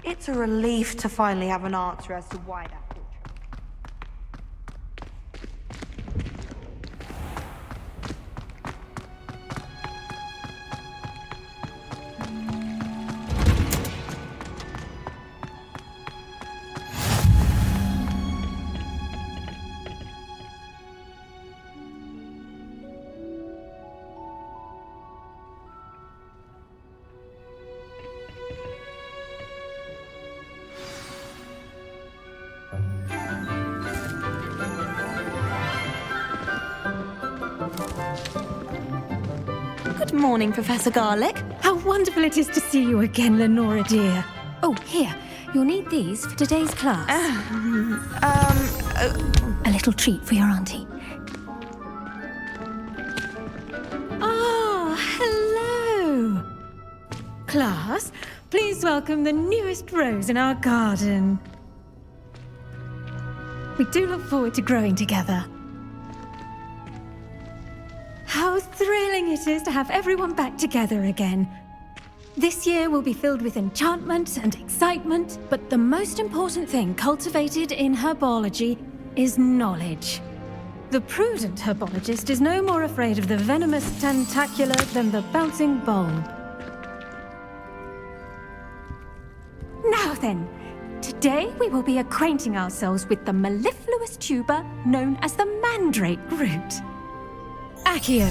It's a relief to finally have an answer as to why that portrait. Good morning, Professor Garlick. How wonderful it is to see you again, Lenora dear. Oh, here. You'll need these for today's class. A little treat for your auntie. Oh, hello. Class, please welcome the newest rose in our garden. We do look forward to growing together. How thrilling it is to have everyone back together again. This year will be filled with enchantment and excitement, but the most important thing cultivated in herbology is knowledge. The prudent herbologist is no more afraid of the venomous tentacula than the bouncing bulb. Now then, today we will be acquainting ourselves with the mellifluous tuber known as the mandrake root. Accio.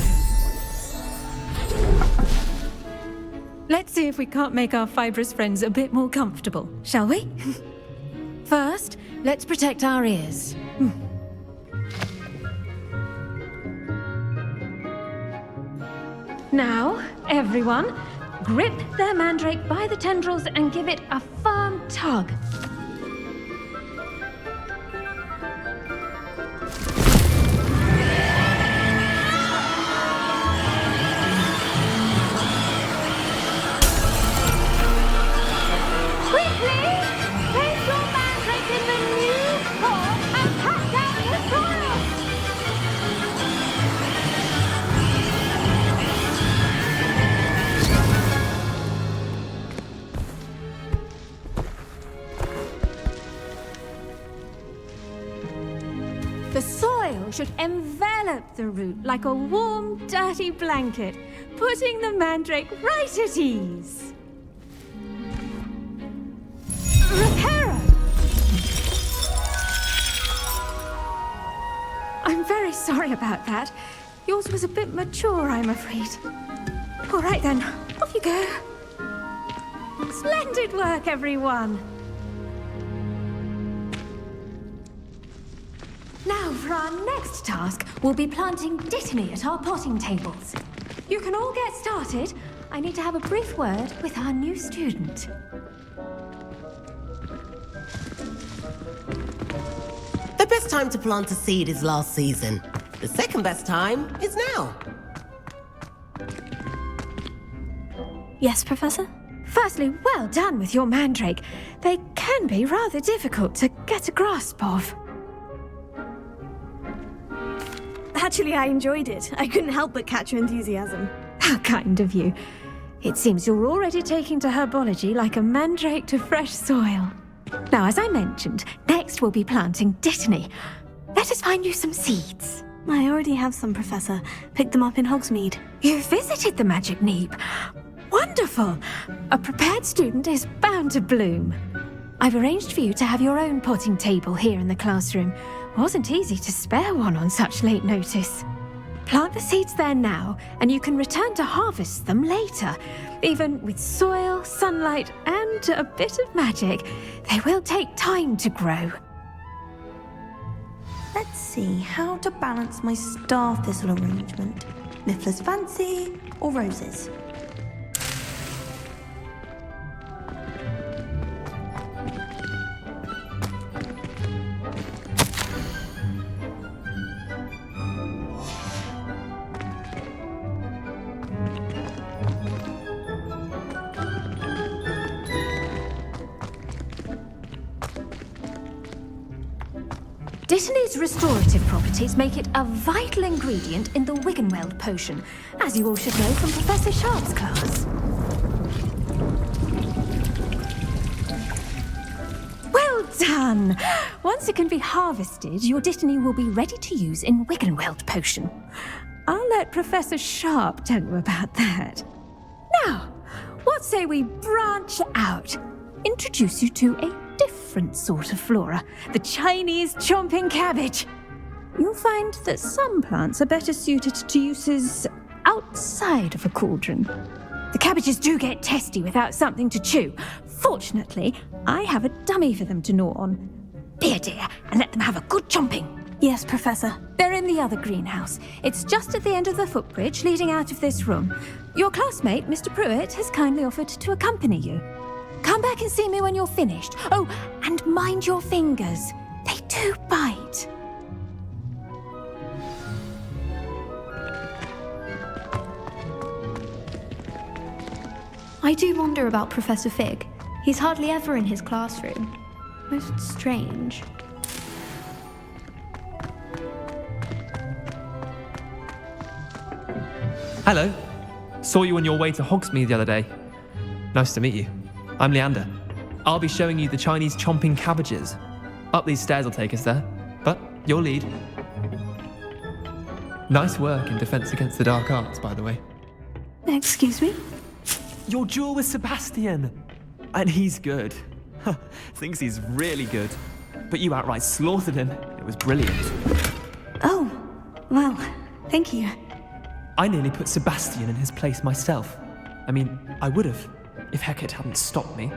Let's see if we can't make our fibrous friends a bit more comfortable, shall we? First, let's protect our ears. Now, everyone, grip their mandrake by the tendrils and give it a firm tug. The soil should envelop the root like a warm, dirty blanket, putting the mandrake right at ease. Reparo! I'm very sorry about that. Yours was a bit mature, I'm afraid. All right then, off you go. Splendid work, everyone. Now, for our next task, we'll be planting dittany at our potting tables. You can all get started. I need to have a brief word with our new student. The best time to plant a seed is last season. The second best time is now. Yes, Professor? Firstly, well done with your mandrake. They can be rather difficult to get a grasp of. Actually, I enjoyed it. I couldn't help but catch your enthusiasm. How kind of you. It seems you're already taking to herbology like a mandrake to fresh soil. Now, as I mentioned, next we'll be planting dittany. Let us find you some seeds. I already have some, Professor. Picked them up in Hogsmeade. You visited the Magic Neep. Wonderful! A prepared student is bound to bloom. I've arranged for you to have your own potting table here in the classroom. Wasn't easy to spare one on such late notice. Plant the seeds there now, and you can return to harvest them later. Even with soil, sunlight, and a bit of magic, they will take time to grow. Let's see how to balance my star thistle arrangement. Niffler's fancy or roses? Dittany's restorative properties make it a vital ingredient in the Wiggenweld potion, as you all should know from Professor Sharp's class. done! Once it can be harvested, your Dittany will be ready to use in Wiggenweld potion. I'll let Professor Sharp tell you about that. Now, what say we branch out? Introduce you to a different sort of flora, the Chinese chomping cabbage. You'll find that some plants are better suited to uses outside of a cauldron. The cabbages do get testy without something to chew. Fortunately, I have a dummy for them to gnaw on. Be a dear and let them have a good chomping. Yes, Professor. They're in the other greenhouse. It's just at the end of the footbridge leading out of this room. Your classmate, Mr. Pruitt, has kindly offered to accompany you. Come back and see me when you're finished. Oh, and mind your fingers. They do bite. I do wonder about Professor Fig. He's hardly ever in his classroom. Most strange. Hello. Saw you on your way to Hogsmeade the other day. Nice to meet you. I'm Leander. I'll be showing you the Chinese chomping cabbages. Up these stairs will take us there, but your lead. Nice work in Defense Against the Dark Arts, by the way. Excuse me? Your duel with Sebastian! And he's good. Thinks he's really good. But you outright slaughtered him. It was brilliant. Oh, well, thank you. I nearly put Sebastian in his place myself. I mean, I would have, if Hecate hadn't stopped me.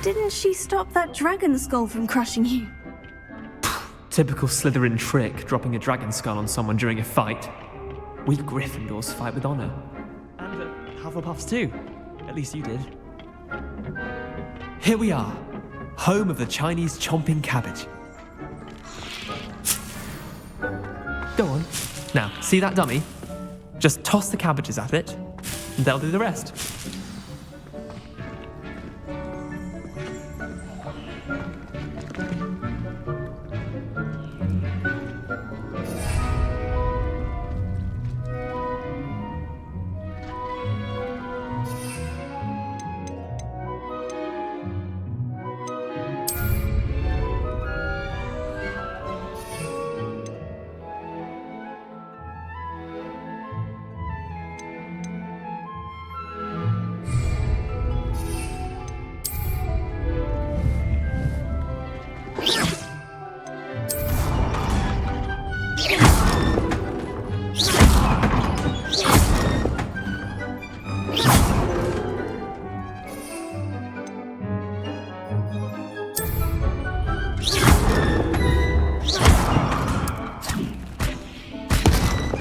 Didn't she stop that dragon skull from crushing you? Typical Slytherin trick, dropping a dragon skull on someone during a fight. We Gryffindors fight with honor. And Hufflepuffs too. At least you did. Here we are, home of the Chinese chomping cabbage. Go on. Now, see that dummy? Just toss the cabbages at it, and they'll do the rest.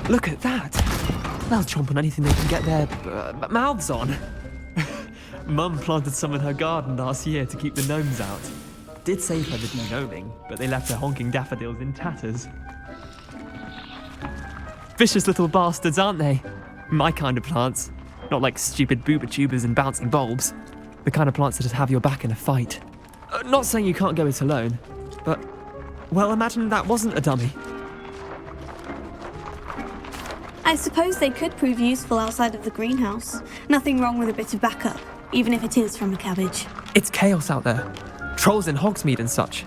Look at that! They'll chomp on anything they can get their mouths on. Mum planted some in her garden last year to keep the gnomes out. Did save her the de-gnoming, but they left her honking daffodils in tatters. Vicious little bastards, aren't they? My kind of plants. Not like stupid booba tubers and bouncing bulbs. The kind of plants that'd have your back in a fight. Not saying you can't go it alone, but, well, imagine that wasn't a dummy. I suppose they could prove useful outside of the greenhouse. Nothing wrong with a bit of backup, even if it is from a cabbage. It's chaos out there. Trolls in Hogsmeade and such.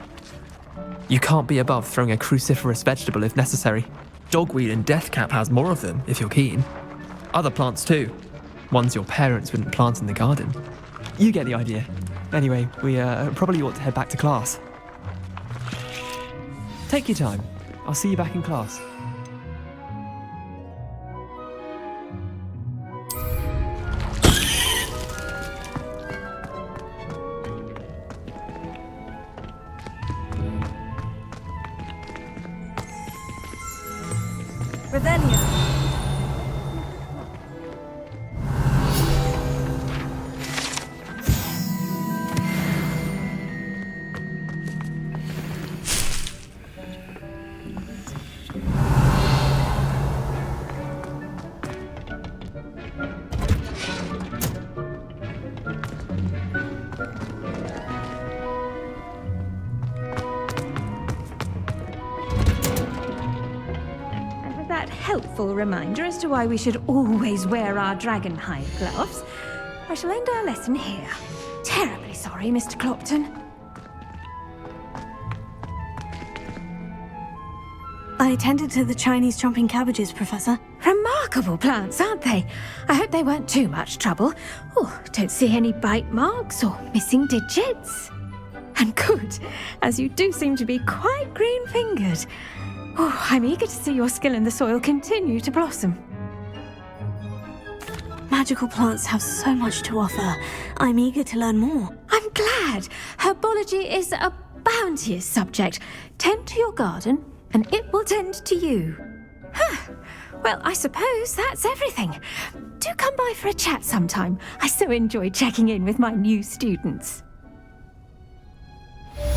You can't be above throwing a cruciferous vegetable if necessary. Dogweed and deathcap has more of them, if you're keen. Other plants too. Ones your parents wouldn't plant in the garden. You get the idea. Anyway, we probably ought to head back to class. Take your time. I'll see you back in class. Revelio. Helpful reminder as to why we should always wear our dragonhide gloves. I shall end our lesson here. Terribly sorry, Mr. Clopton. I tended to the Chinese chomping cabbages, Professor. Remarkable plants, aren't they? I hope they weren't too much trouble. Oh, don't see any bite marks or missing digits. And good, as you do seem to be quite green-fingered. Oh, I'm eager to see your skill in the soil continue to blossom. Magical plants have so much to offer. I'm eager to learn more. I'm glad. Herbology is a bounteous subject. Tend to your garden, and it will tend to you. Huh. Well, I suppose that's everything. Do come by for a chat sometime. I so enjoy checking in with my new students. Those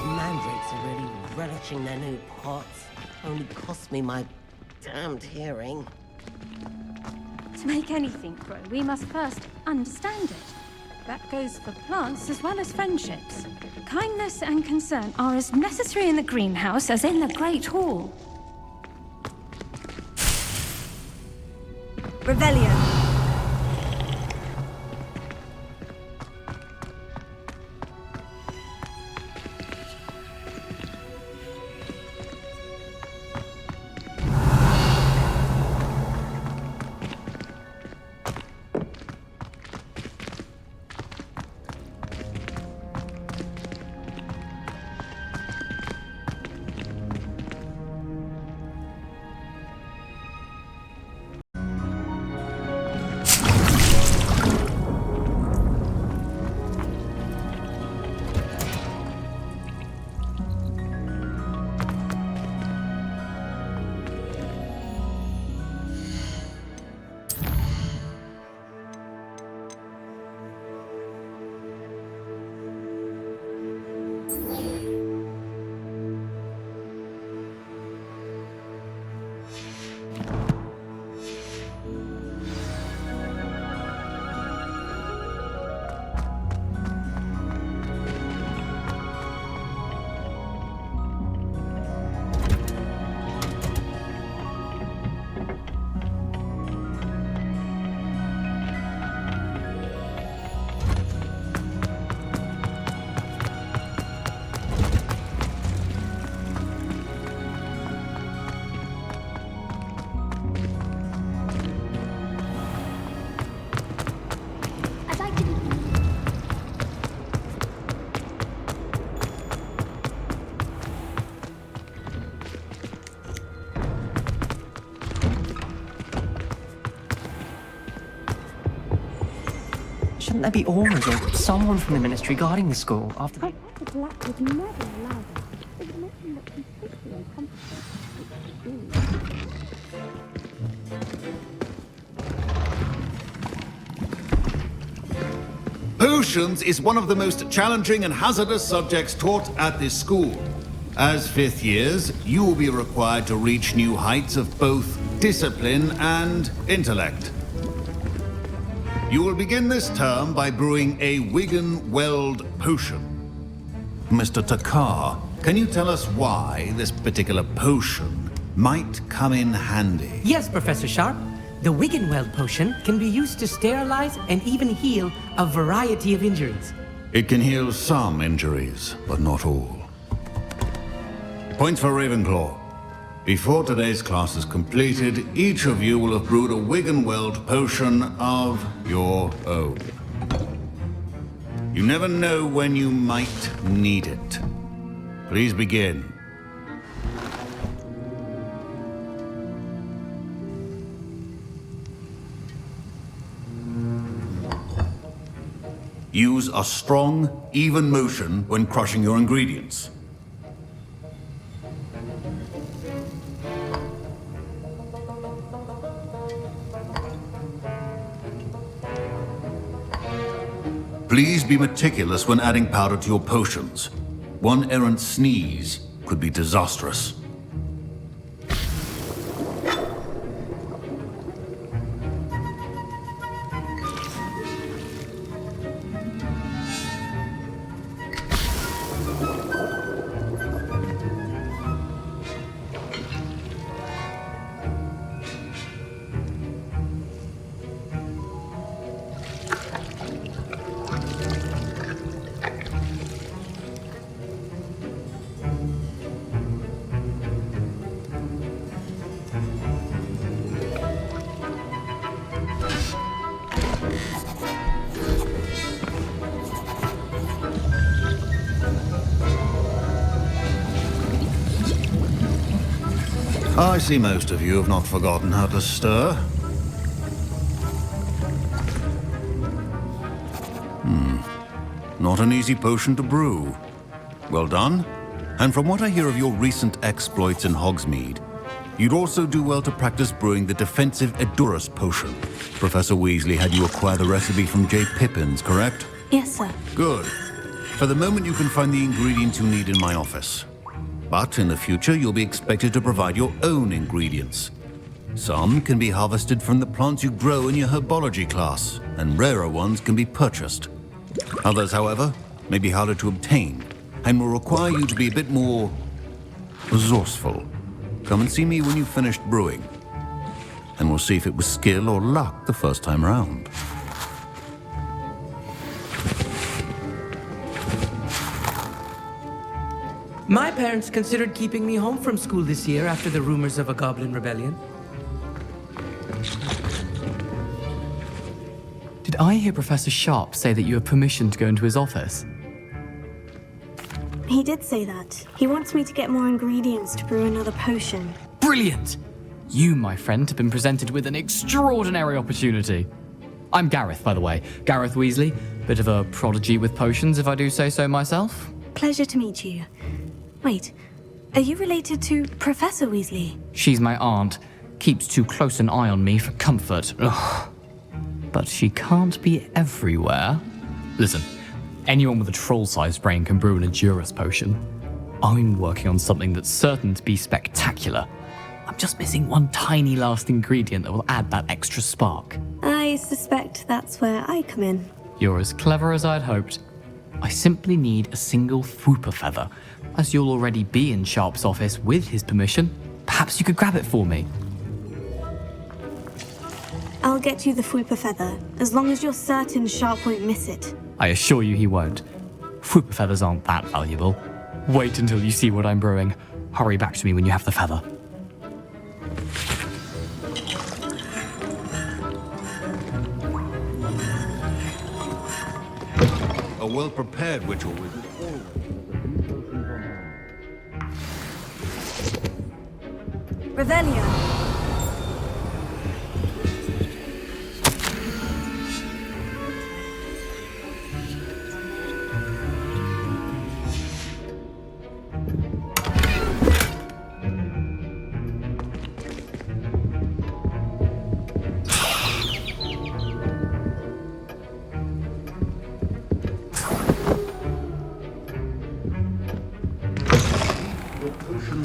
mandrakes are really relishing their new pots. Only cost me my damned hearing. To make anything grow, we must first understand it. That goes for plants as well as friendships. Kindness and concern are as necessary in the greenhouse as in the Great Hall. Revelio. Shouldn't there be orders or someone from the ministry guarding the school after the... Potions is one of the most challenging and hazardous subjects taught at this school. As fifth years, you will be required to reach new heights of both discipline and intellect. You will begin this term by brewing a Wigan-Weld potion. Mr. Takar, can you tell us why this particular potion might come in handy? Yes, Professor Sharp. The Wigan-Weld potion can be used to sterilize and even heal a variety of injuries. It can heal some injuries, but not all. Points for Ravenclaw. Before today's class is completed, each of you will have brewed a Wigan-Weld potion of your own. You never know when you might need it. Please begin. Use a strong, even motion when crushing your ingredients. Please be meticulous when adding powder to your potions. One errant sneeze could be disastrous. I see most of you have not forgotten how to stir. Not an easy potion to brew. Well done. And from what I hear of your recent exploits in Hogsmeade, you'd also do well to practice brewing the defensive Edurus potion. Professor Weasley had you acquire the recipe from J. Pippins, correct? Yes, sir. Good. For the moment, you can find the ingredients you need in my office. But in the future, you'll be expected to provide your own ingredients. Some can be harvested from the plants you grow in your herbology class, and rarer ones can be purchased. Others, however, may be harder to obtain, and will require you to be a bit more resourceful. Come and see me when you've finished brewing, and we'll see if it was skill or luck the first time around. My parents considered keeping me home from school this year after the rumors of a goblin rebellion. Did I hear Professor Sharp say that you have permission to go into his office? He did say that. He wants me to get more ingredients to brew another potion. Brilliant! You, my friend, have been presented with an extraordinary opportunity. I'm Gareth, by the way. Gareth Weasley. Bit of a prodigy with potions, if I do say so myself. Pleasure to meet you. Wait, are you related to Professor Weasley? She's my aunt. Keeps too close an eye on me for comfort. Ugh. But she can't be everywhere. Listen, anyone with a troll-sized brain can brew an Edurus potion. I'm working on something that's certain to be spectacular. I'm just missing one tiny last ingredient that will add that extra spark. I suspect that's where I come in. You're as clever as I'd hoped. I simply need a single Fwooper feather. As you'll already be in Sharp's office with his permission, perhaps you could grab it for me. I'll get you the Fwooper feather, as long as you're certain Sharp won't miss it. I assure you he won't. Fwooper feathers aren't that valuable. Wait until you see what I'm brewing. Hurry back to me when you have the feather. A well-prepared witch or wizard always Revelio.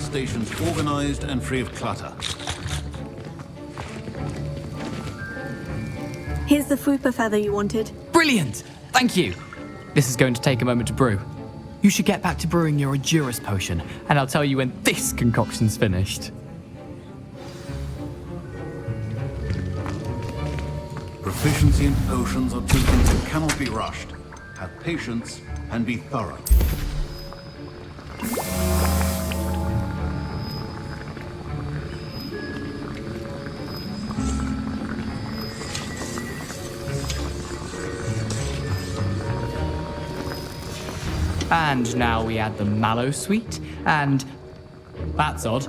stations organized and free of clutter. Here's the Fwooper feather you wanted. Brilliant! Thank you! This is going to take a moment to brew. You should get back to brewing your Edurus potion, and I'll tell you when this concoction's finished. Proficiency in potions are two things that cannot be rushed. Have patience and be thorough. And now we add the mallow sweet, and... That's odd.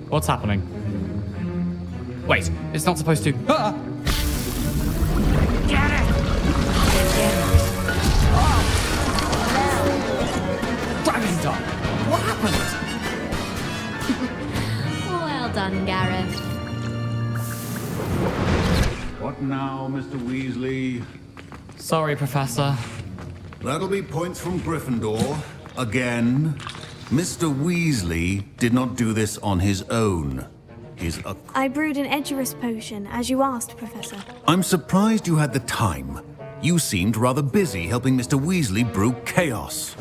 What's happening? Wait, it's not supposed to... Ah! Get it! Dragon Dog! What happened? Well done, Gareth. What now, Mr. Weasley? Sorry, Professor. That'll be points from Gryffindor. Again. Mr. Weasley did not do this on his own. I brewed an Edurus potion, as you asked, Professor. I'm surprised you had the time. You seemed rather busy helping Mr. Weasley brew chaos.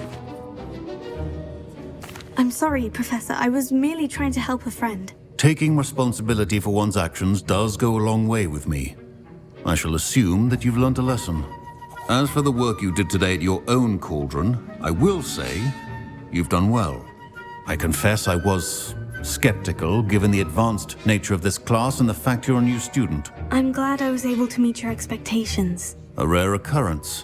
I'm sorry, Professor. I was merely trying to help a friend. Taking responsibility for one's actions does go a long way with me. I shall assume that you've learnt a lesson. As for the work you did today at your own cauldron, I will say you've done well. I confess I was skeptical, given the advanced nature of this class and the fact you're a new student. I'm glad I was able to meet your expectations. A rare occurrence.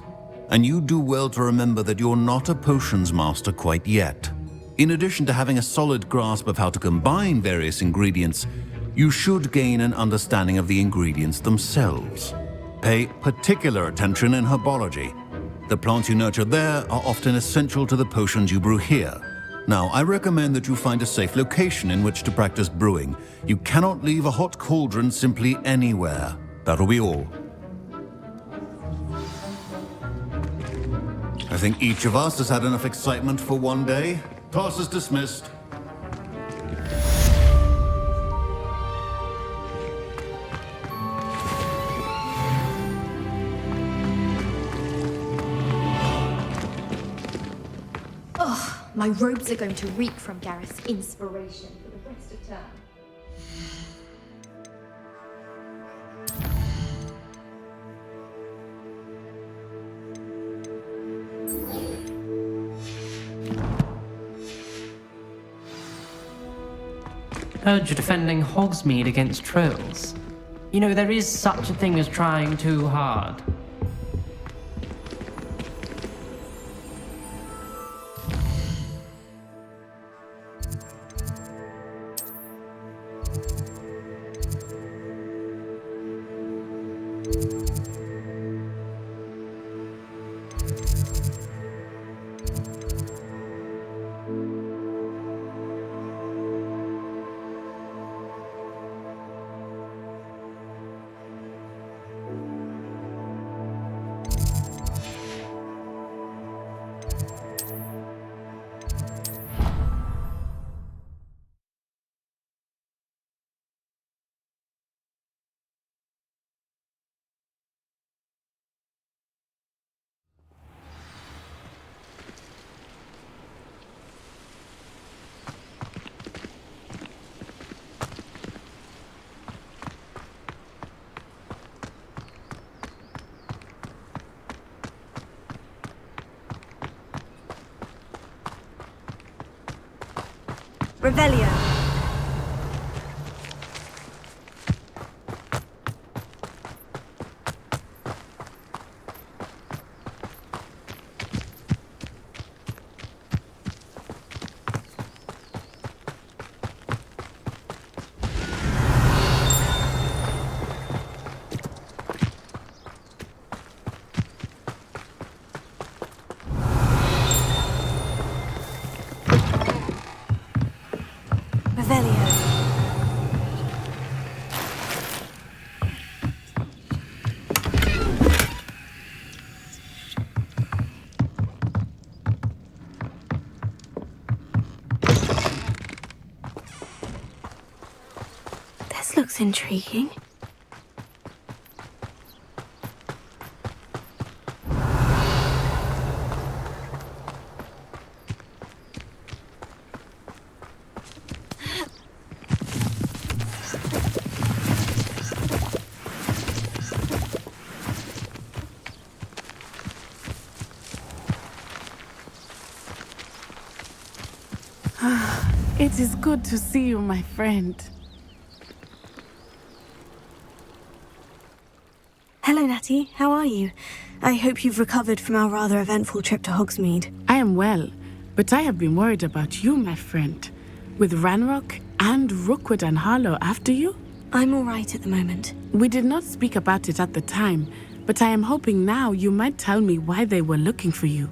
And you do well to remember that you're not a potions master quite yet. In addition to having a solid grasp of how to combine various ingredients, you should gain an understanding of the ingredients themselves. Pay particular attention in herbology. The plants you nurture there are often essential to the potions you brew here. Now, I recommend that you find a safe location in which to practice brewing. You cannot leave a hot cauldron simply anywhere. That'll be all. I think each of us has had enough excitement for one day. Class is dismissed. My robes are going to reek from Gareth's inspiration for the rest of term. Heard you're defending Hogsmeade against trolls. You know, there is such a thing as trying too hard. Revelio. This looks intriguing. It is good to see you, my friend. Hello, Natty. How are you? I hope you've recovered from our rather eventful trip to Hogsmeade. I am well, but I have been worried about you, my friend. With Ranrock and Rookwood and Harlow after you? I'm all right at the moment. We did not speak about it at the time, but I am hoping now you might tell me why they were looking for you.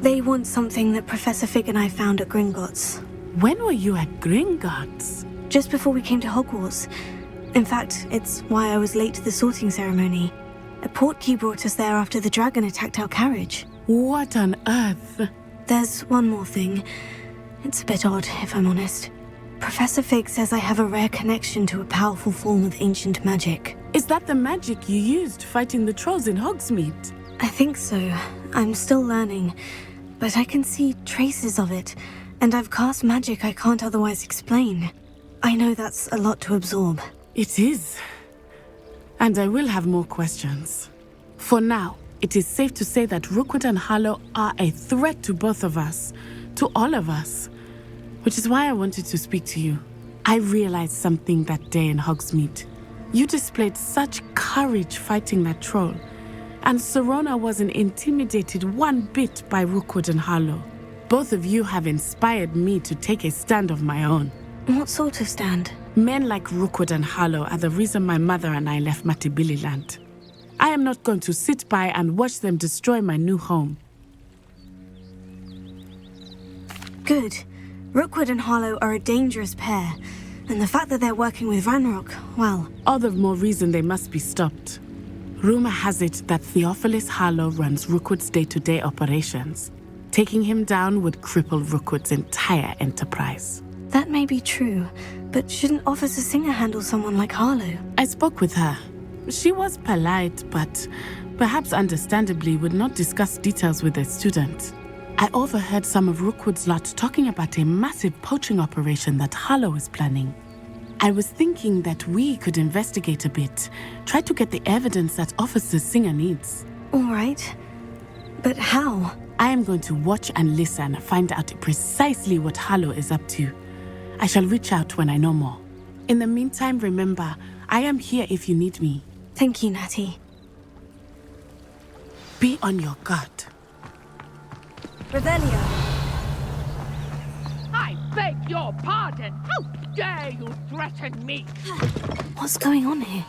They want something that Professor Fig and I found at Gringotts. When were you at Gringotts? Just before we came to Hogwarts. In fact, it's why I was late to the sorting ceremony. A portkey brought us there after the dragon attacked our carriage. What on earth? There's one more thing. It's a bit odd, if I'm honest. Professor Fig says I have a rare connection to a powerful form of ancient magic. Is that the magic you used fighting the trolls in Hogsmeade? I think so. I'm still learning, but I can see traces of it, and I've cast magic I can't otherwise explain. I know that's a lot to absorb. It is. And I will have more questions. For now, it is safe to say that Rookwood and Harlow are a threat to both of us, to all of us. Which is why I wanted to speak to you. I realized something that day in Hogsmeade. You displayed such courage fighting that troll, And Serona wasn't intimidated one bit by Rookwood and Harlow. Both of you have inspired me to take a stand of my own. What sort of stand? Men like Rookwood and Harlow are the reason my mother and I left Matibililand. I am not going to sit by and watch them destroy my new home. Good. Rookwood and Harlow are a dangerous pair, and the fact that they're working with Ranrock, well... All the more reason they must be stopped. Rumor has it that Theophilus Harlow runs Rookwood's day-to-day operations. Taking him down would cripple Rookwood's entire enterprise. That may be true, but shouldn't Officer Singer handle someone like Harlow? I spoke with her. She was polite, but perhaps understandably would not discuss details with a student. I overheard some of Rookwood's lot talking about a massive poaching operation that Harlow is planning. I was thinking that we could investigate a bit, try to get the evidence that Officer Singer needs. All right. But how? I am going to watch and listen, find out precisely what Harlow is up to. I shall reach out when I know more. In the meantime, remember, I am here if you need me. Thank you, Natty. Be on your guard. Revelio. I beg your pardon. How dare you threaten me? What's going on here?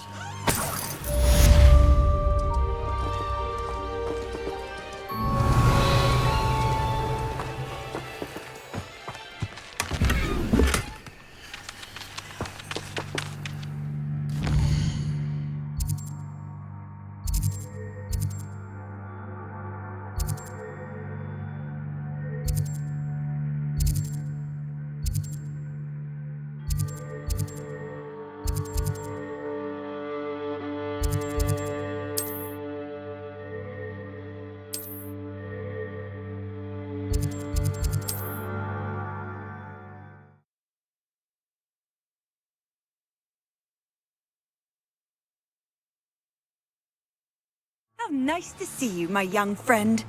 How nice to see you, my young friend.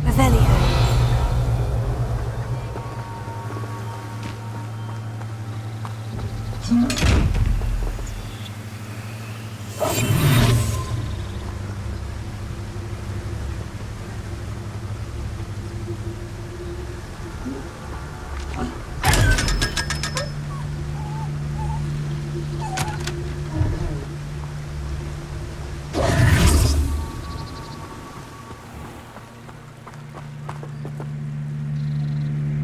Revelio.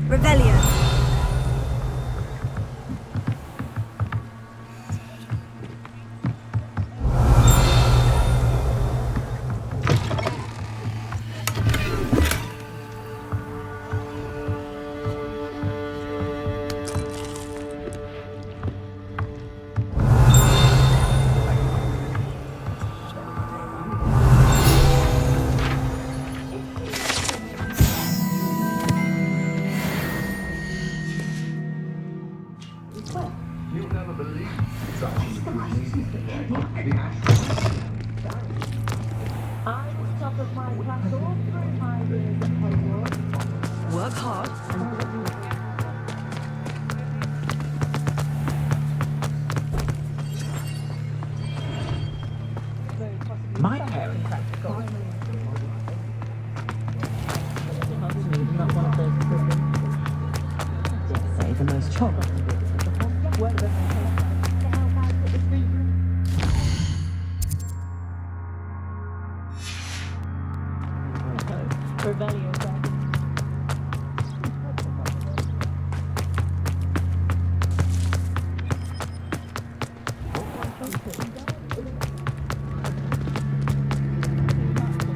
Revelio. Work hard. My parents say the most chocolate.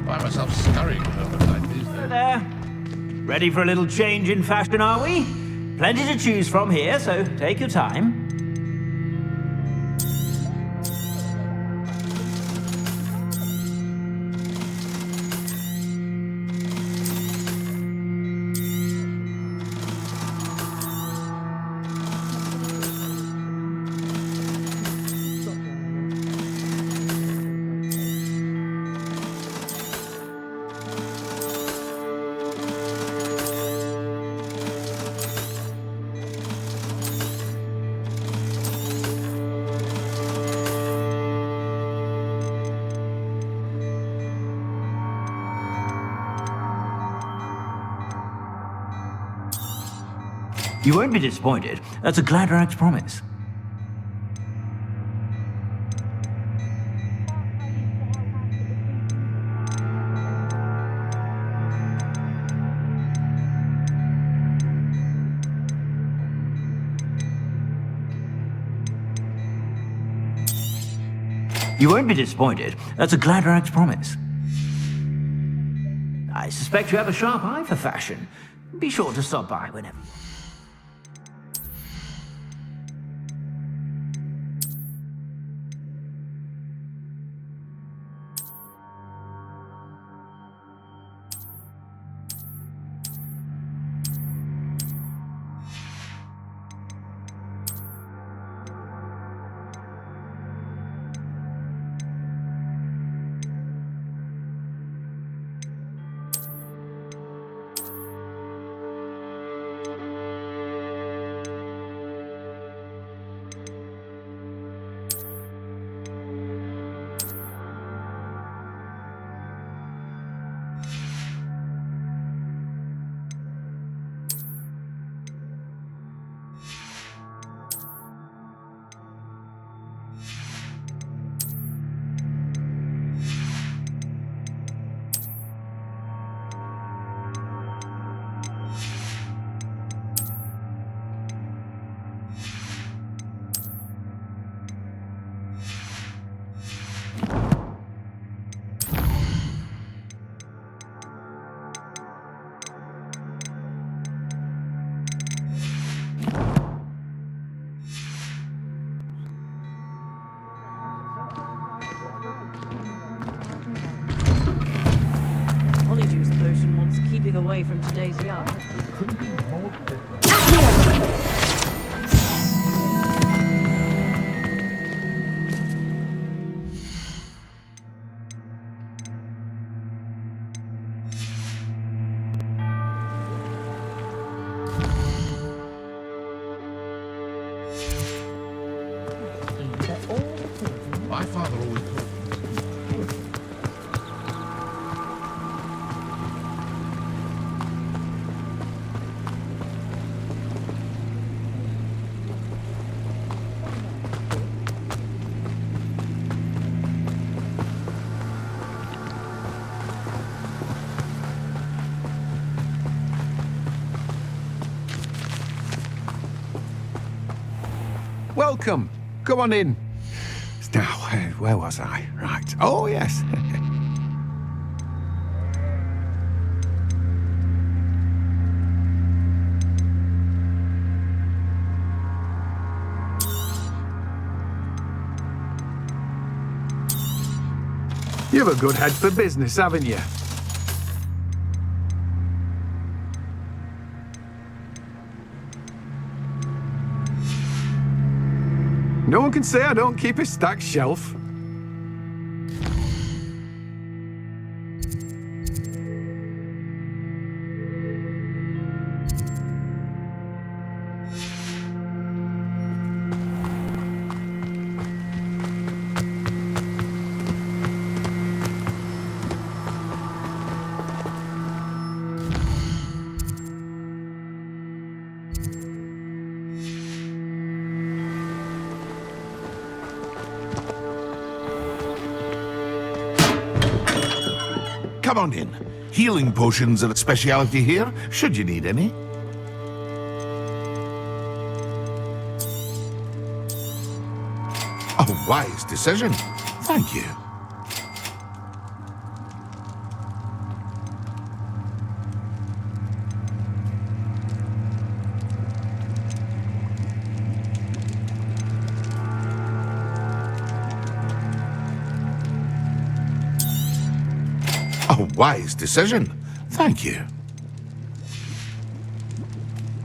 Find myself scurrying over like these days. There. Ready for a little change in fashion, are we? Plenty to choose from here, so take your time. You won't be disappointed. That's a Gladrax promise. You won't be disappointed. That's a Gladrax promise. I suspect you have a sharp eye for fashion. Be sure to stop by whenever. Polyjuice potion wants keeping away from today's yard. My father always told me. Welcome. Come on in. Now, where was I? Right. Oh, yes. You've a good head for business, haven't you? No one can say I don't keep a stacked shelf. Come on in. Healing potions are a speciality here, should you need any. A wise decision. Thank you. A wise decision. Thank you.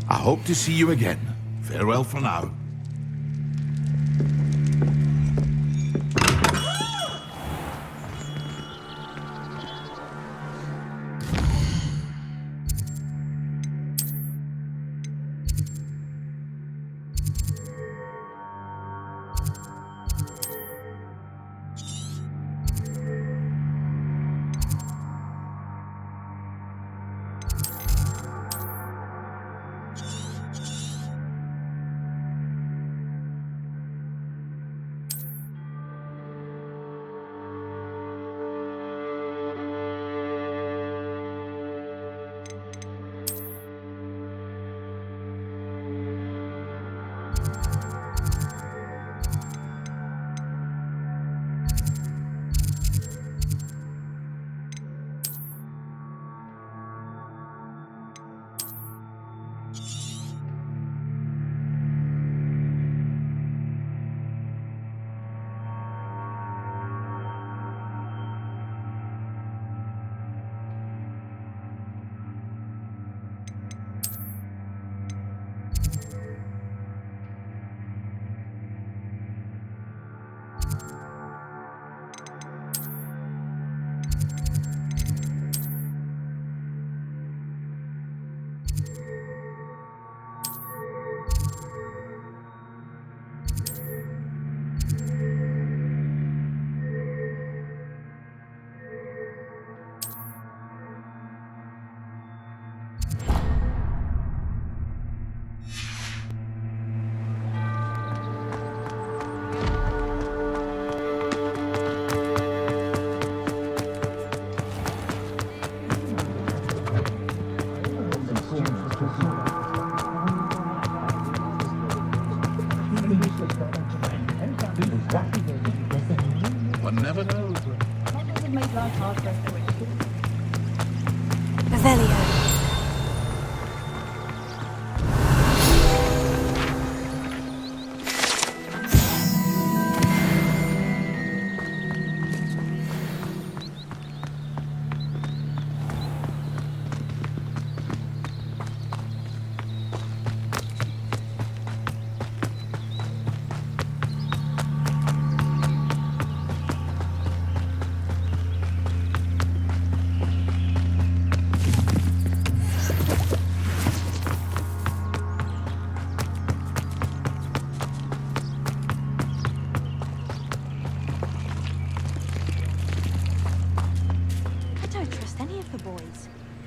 I hope to see you again. Farewell for now.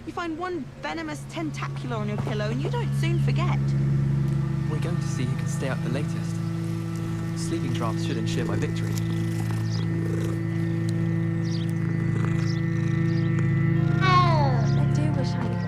You find one venomous tentacular on your pillow and you don't soon forget. We're going to see who can stay up the latest. Sleeping drafts should ensure my victory. I do wish I could.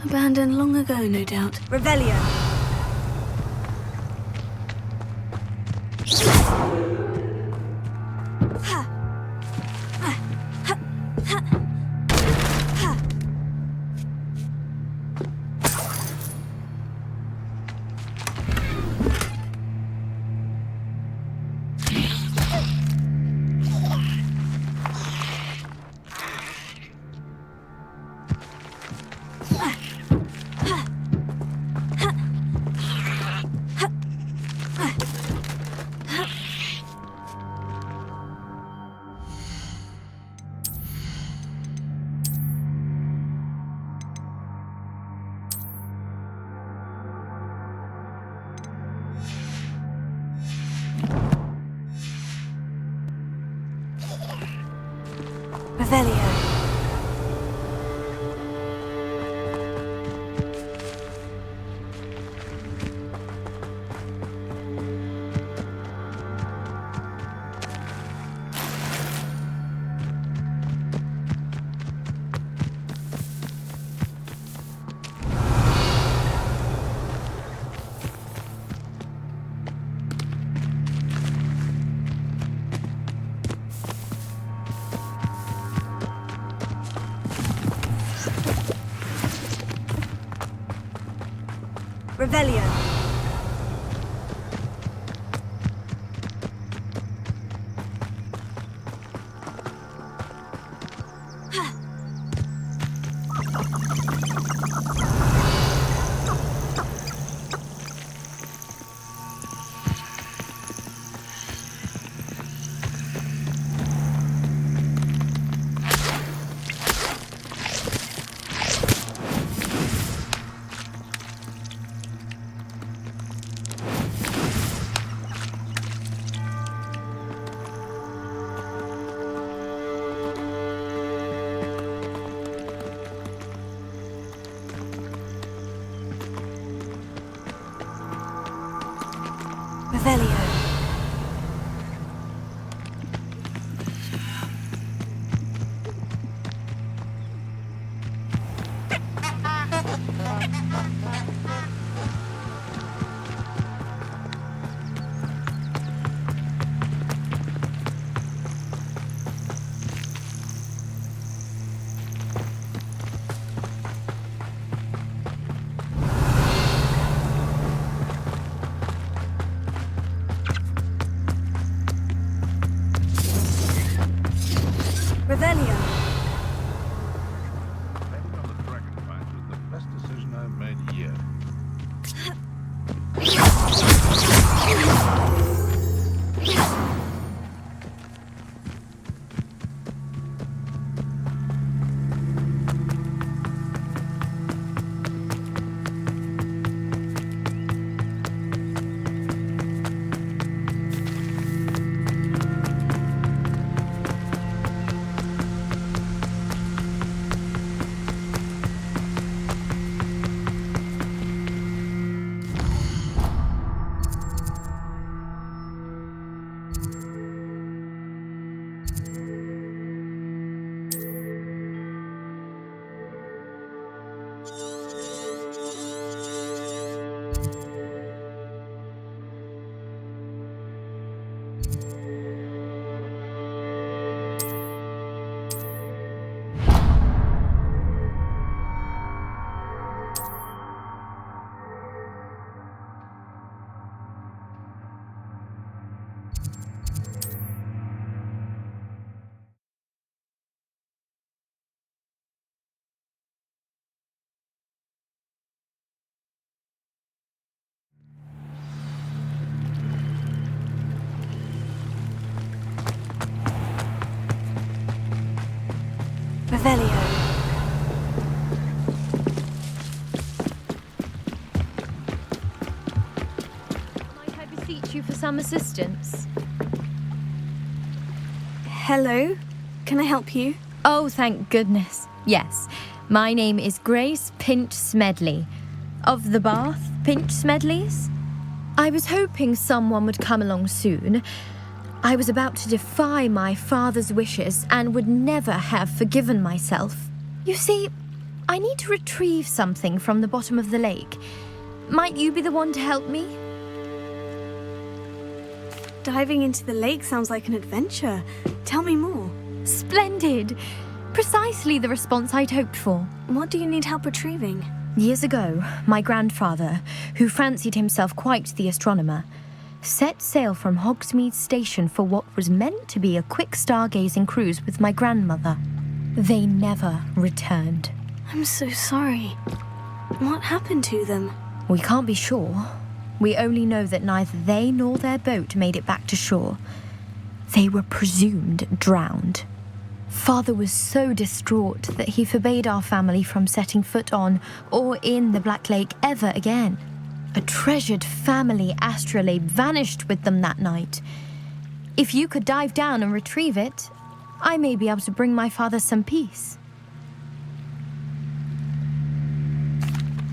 Abandoned long ago, no doubt. Revelio. Revelio. Revelio. Revelio. you for some assistance? Hello? Can I help you? Oh, thank goodness. Yes. My name is Grace Pinch Smedley. Of the Bath Pinch Smedleys? I was hoping someone would come along soon. I was about to defy my father's wishes and would never have forgiven myself. You see, I need to retrieve something from the bottom of the lake. Might you be the one to help me? Diving into the lake sounds like an adventure. Tell me more. Splendid! Precisely the response I'd hoped for. What do you need help retrieving? Years ago, my grandfather, who fancied himself quite the astronomer, set sail from Hogsmeade Station for what was meant to be a quick stargazing cruise with my grandmother. They never returned. I'm so sorry. What happened to them? We can't be sure. We only know that neither they nor their boat made it back to shore. They were presumed drowned. Father was so distraught that he forbade our family from setting foot on or in the Black Lake ever again. A treasured family astrolabe vanished with them that night. If you could dive down and retrieve it, I may be able to bring my father some peace.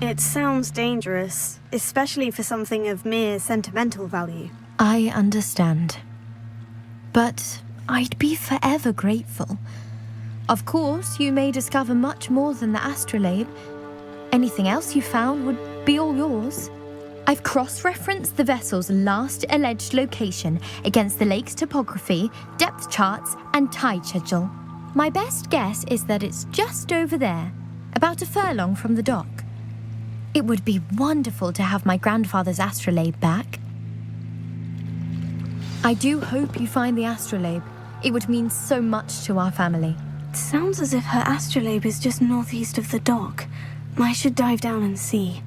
It sounds dangerous, especially for something of mere sentimental value. I understand. But I'd be forever grateful. Of course, you may discover much more than the astrolabe. Anything else you found would be all yours. I've cross-referenced the vessel's last alleged location against the lake's topography, depth charts, and tide schedule. My best guess is that it's just over there, about a furlong from the dock. It would be wonderful to have my grandfather's astrolabe back. I do hope you find the astrolabe. It would mean so much to our family. It sounds as if her astrolabe is just northeast of the dock. I should dive down and see.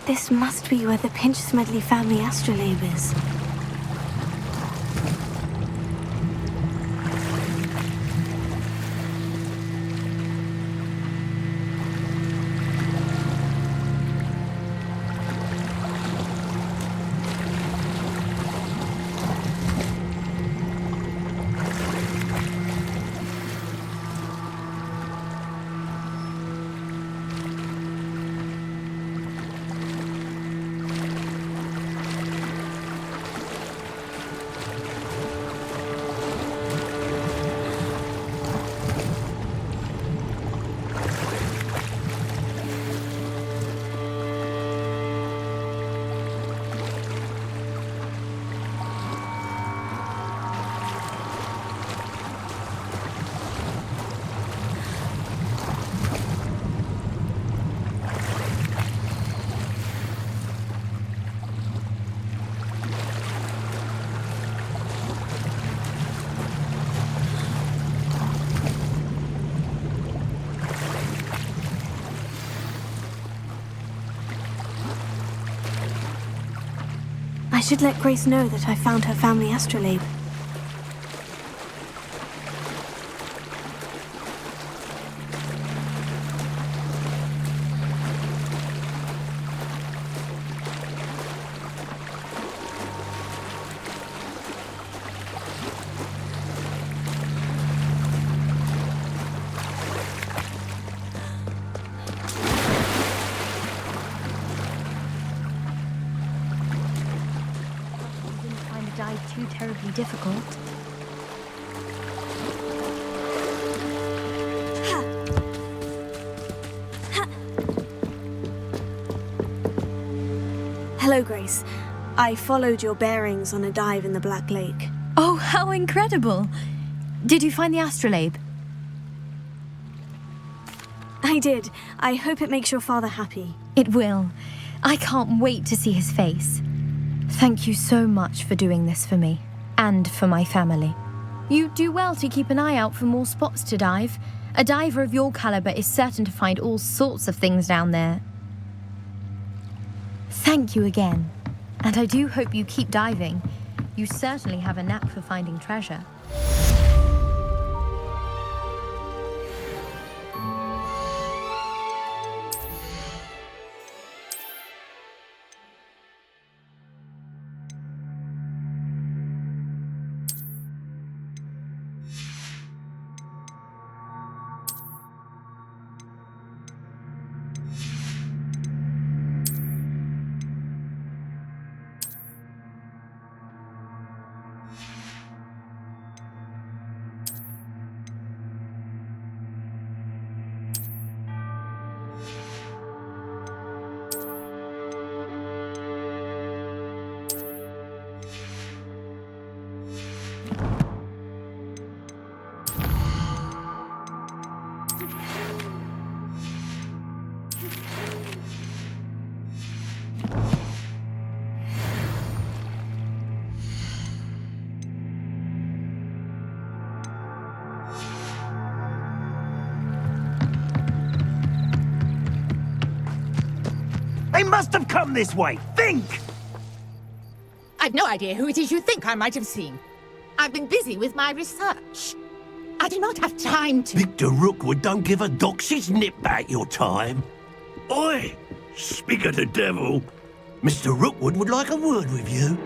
This must be where the Pinch Smedley family astrolabe is. I should let Grace know that I found her family astrolabe. Too terribly difficult. Hello, Grace. I followed your bearings on a dive in the Black Lake. Oh, how incredible! Did you find the astrolabe? I did. I hope it makes your father happy. It will. I can't wait to see his face. Thank you so much for doing this for me. and for my family. You do well to keep an eye out for more spots to dive. A diver of your caliber is certain to find all sorts of things down there. Thank you again, and I do hope you keep diving. You certainly have a knack for finding treasure. They must have come this way. Think! I've no idea who it is you think I might have seen. I've been busy with my research. I do not have time to... Victor Rookwood don't give a doxy's nip back your time. Oi! Speak of the devil. Mr. Rookwood would like a word with you.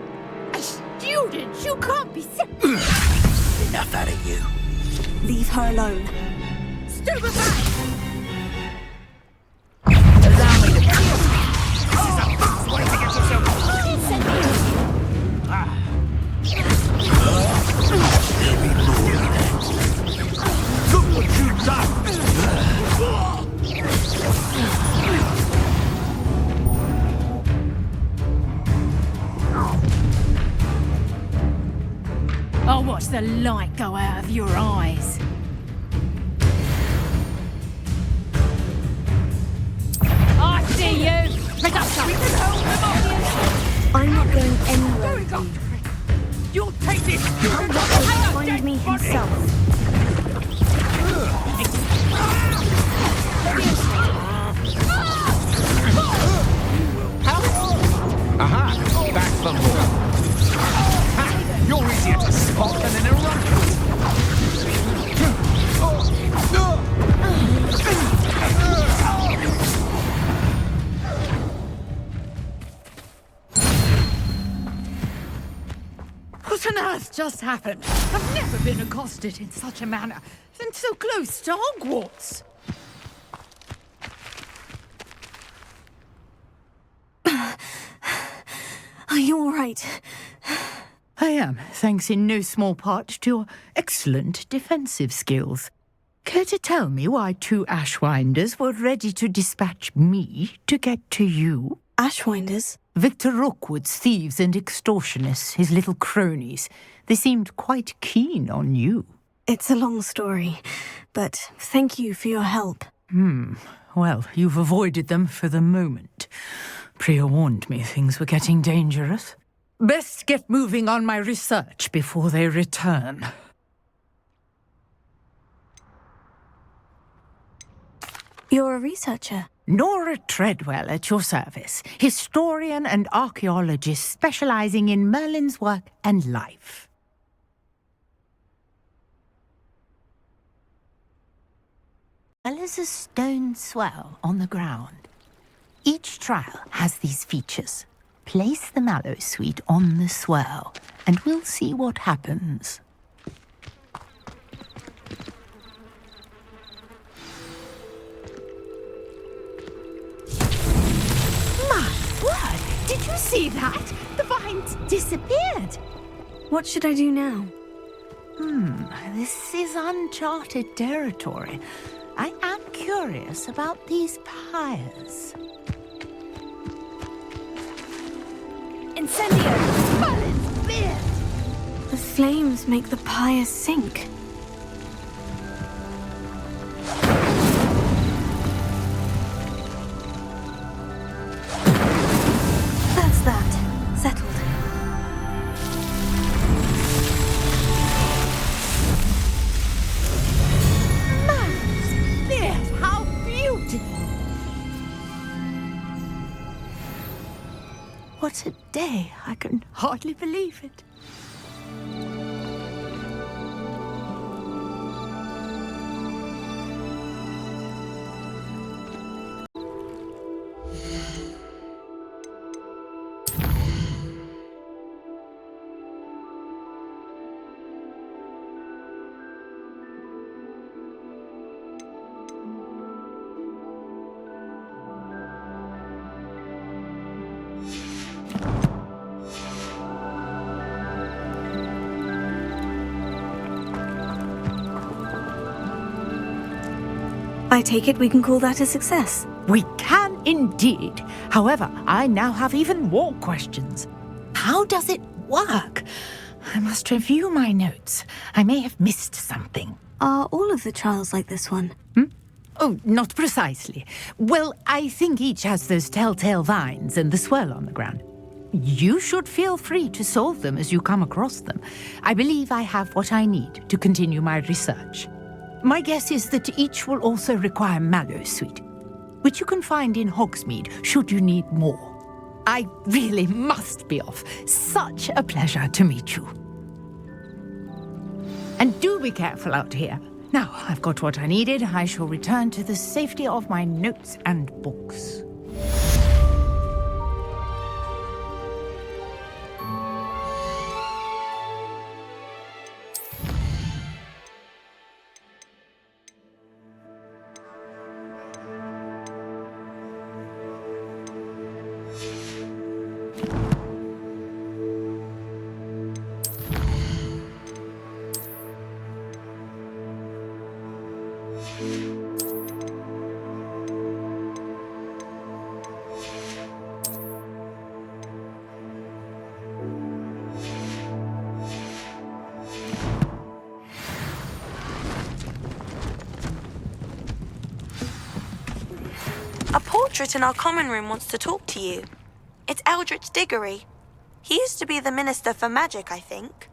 A student? You can't be sick. Enough out of you. Leave her alone. Stupefy! Allow me to... This is a fast way to get yourself... There'll be more of that. Look what you've done! I'll watch the light go out of your eyes. I see you! Pick up something and hold them off. I'm not going anywhere. There we go. You'll take this! Find me himself. Aha! That's the move. Ha! You're easier to spot than an eruption. What on earth just happened? I've never been accosted in such a manner, and so close to Hogwarts. Are you all right? I am, thanks in no small part to your excellent defensive skills. Care to tell me why 2 Ashwinders were ready to dispatch me to get to you? Ashwinders? Victor Rookwood's thieves and extortionists, his little cronies. They seemed quite keen on you. It's a long story, but thank you for your help. Well, you've avoided them for the moment. Priya warned me things were getting dangerous. Best get moving on my research before they return. You're a researcher? Nora Treadwell at your service, historian and archaeologist specializing in Merlin's work and life. Well, there's a stone swell on the ground. Each trial has these features. Place the mallow sweet on the swell, and we'll see what happens. My word! Did you see that? The vines disappeared. What should I do now? This is uncharted territory. I am curious about these pyres. Incendio! Merlin's beard! The flames make the pyre sink. That's that. Settled. What a day. I can hardly believe it. I take it we can call that a success. We can indeed. However, I now have even more questions. How does it work? I must review my notes. I may have missed something. Are all of the trials like this one? Oh, not precisely. Well, I think each has those telltale vines and the swirl on the ground. You should feel free to solve them as you come across them. I believe I have what I need to continue my research. My guess is that each will also require Mallowsweet, which you can find in Hogsmeade should you need more. I really must be off. Such a pleasure to meet you. And do be careful out here. Now I've got what I needed, I shall return to the safety of my notes and books. A portrait in our common room wants to talk to you. It's Eldritch Diggory. He used to be the Minister for Magic, I think.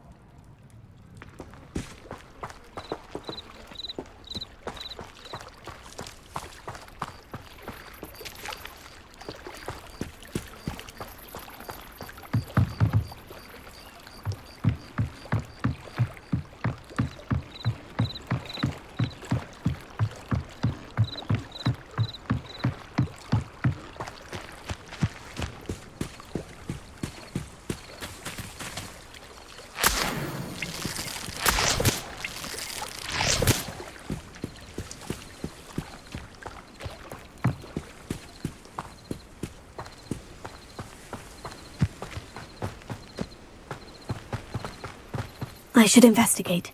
I should investigate.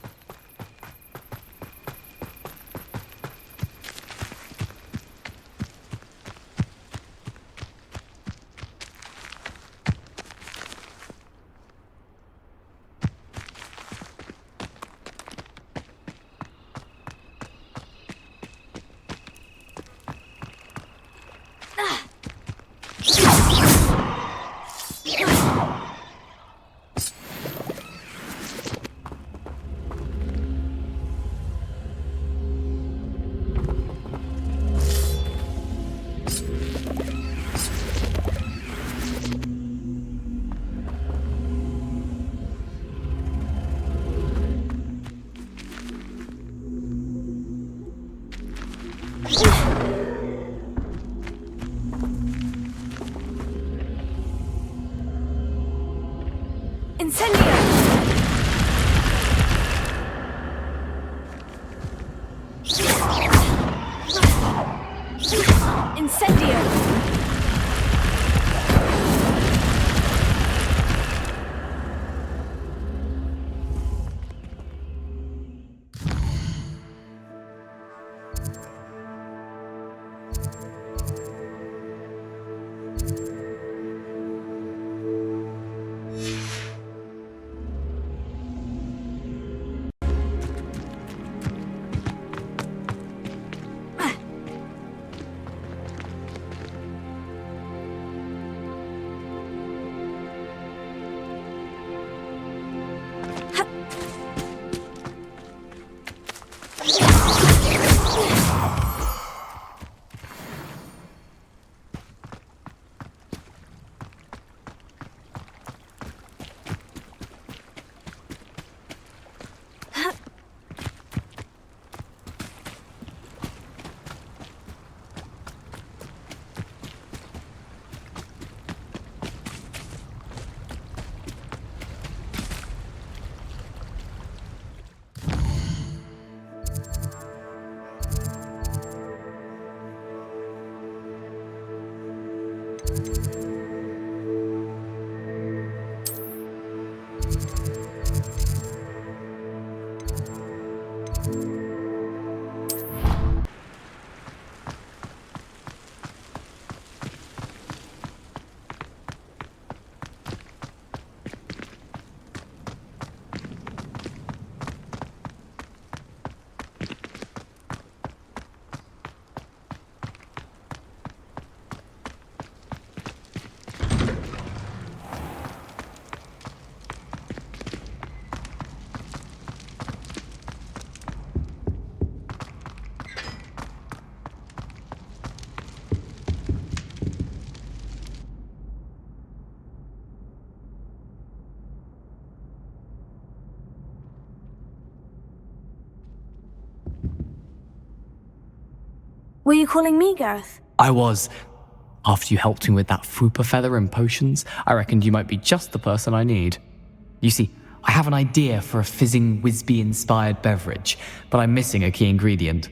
Were you calling me, Gareth? I was. After you helped me with that Fupa feather and potions, I reckoned you might be just the person I need. You see, I have an idea for a fizzing Wisby-inspired beverage, but I'm missing a key ingredient.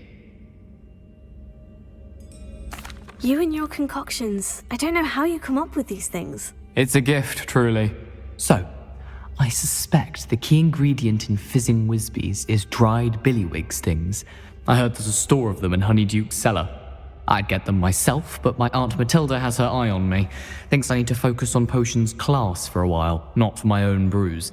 You and your concoctions. I don't know how you come up with these things. It's a gift, truly. So, I suspect the key ingredient in fizzing Wisbies is dried billywig stings. I heard there's a store of them in Honeyduke's cellar. I'd get them myself, but my Aunt Matilda has her eye on me. Thinks I need to focus on potions class for a while, not for my own brews.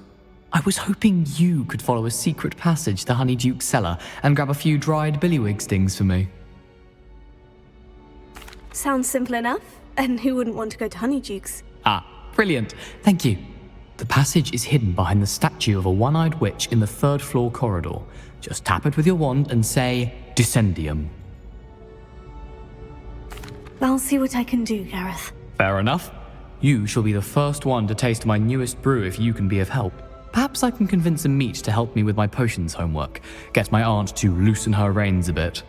I was hoping you could follow a secret passage to Honeyduke's cellar and grab a few dried billywig stings for me. Sounds simple enough. And who wouldn't want to go to Honeyduke's? Ah, brilliant. Thank you. The passage is hidden behind the statue of a one-eyed witch in the third-floor corridor. Just tap it with your wand and say, Descendium. I'll see what I can do, Gareth. Fair enough. You shall be the first one to taste my newest brew if you can be of help. Perhaps I can convince a meat to help me with my potions homework. Get my aunt to loosen her reins a bit.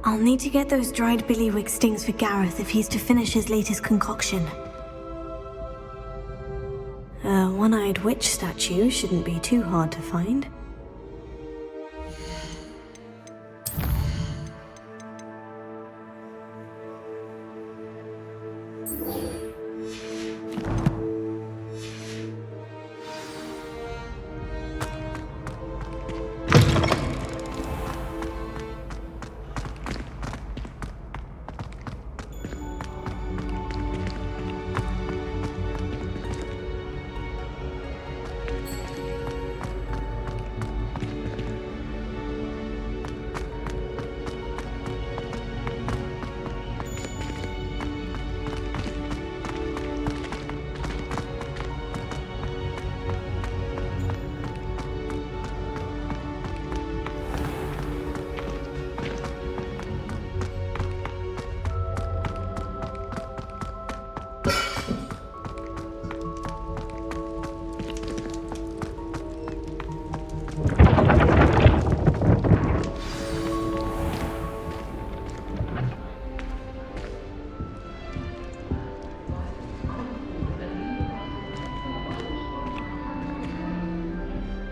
I'll need to get those dried billywig stings for Gareth if he's to finish his latest concoction. A one-eyed witch statue shouldn't be too hard to find.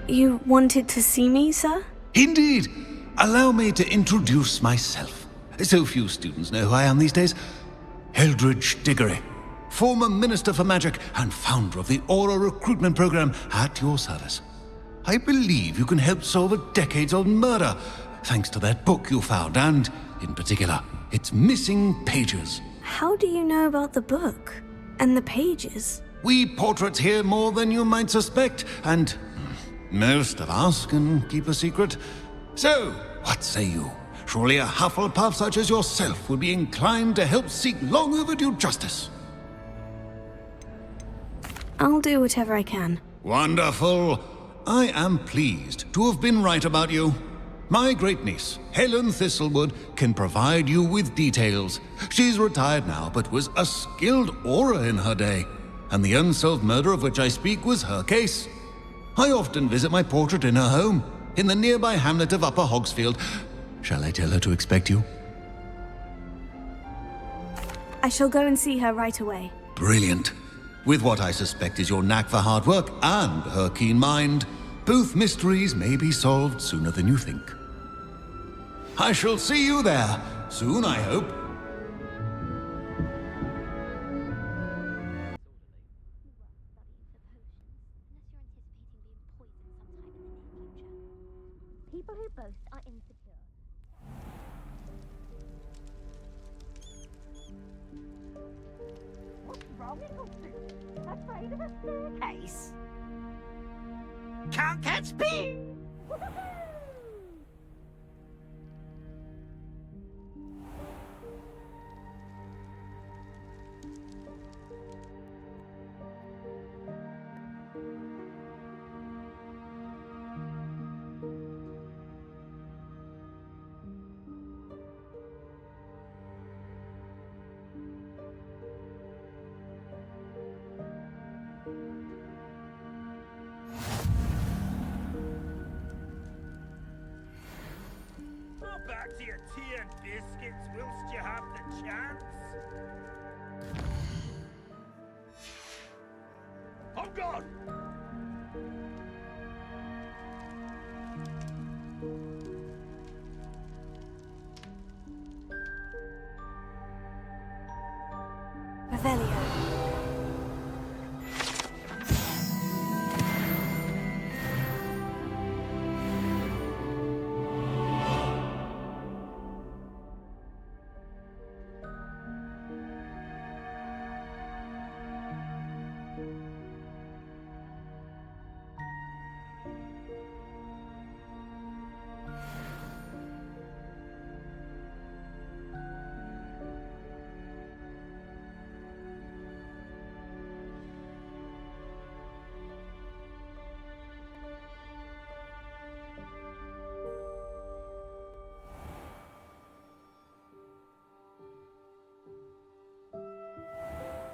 You wanted to see me, sir? Indeed. Allow me to introduce myself. So few students know who I am these days. Eldridge Diggory, former Minister for Magic and founder of the Aura Recruitment Program at your service. I believe you can help solve a decades-old murder, thanks to that book you found, and, in particular, its missing pages. How do you know about the book? And the pages? We portraits hear more than you might suspect, and most of us can keep a secret. So, what say you? Surely a Hufflepuff such as yourself would be inclined to help seek long overdue justice. I'll do whatever I can. Wonderful. I am pleased to have been right about you. My great-niece, Helen Thistlewood, can provide you with details. She's retired now, but was a skilled aura in her day. And the unsolved murder of which I speak was her case. I often visit my portrait in her home, in the nearby hamlet of Upper Hogsfield. Shall I tell her to expect you? I shall go and see her right away. Brilliant. With what I suspect is your knack for hard work and her keen mind, both mysteries may be solved sooner than you think. I shall see you there, soon I hope. People who boast are insecure. What's wrong, Eagleston? Afraid of a staircase? Can't catch me! to your tea and biscuits whilst you have the chance? Oh God! Revelio.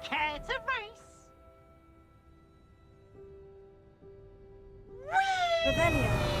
Care to race? Revelio.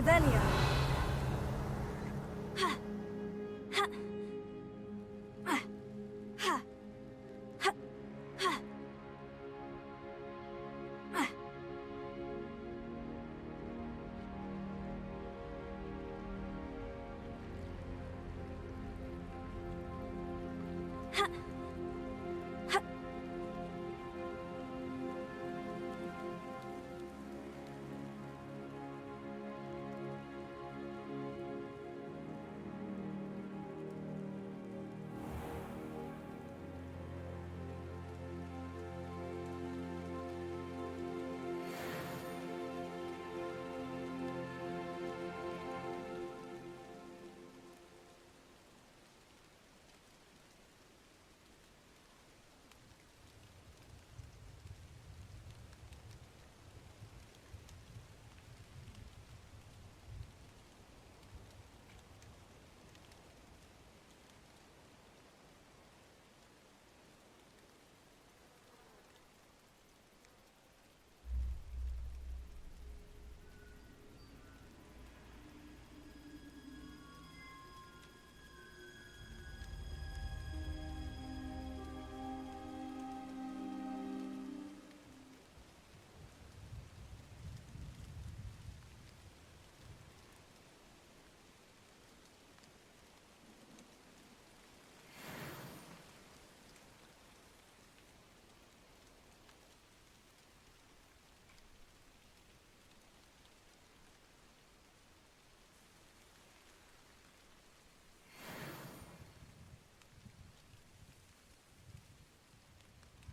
Revelio.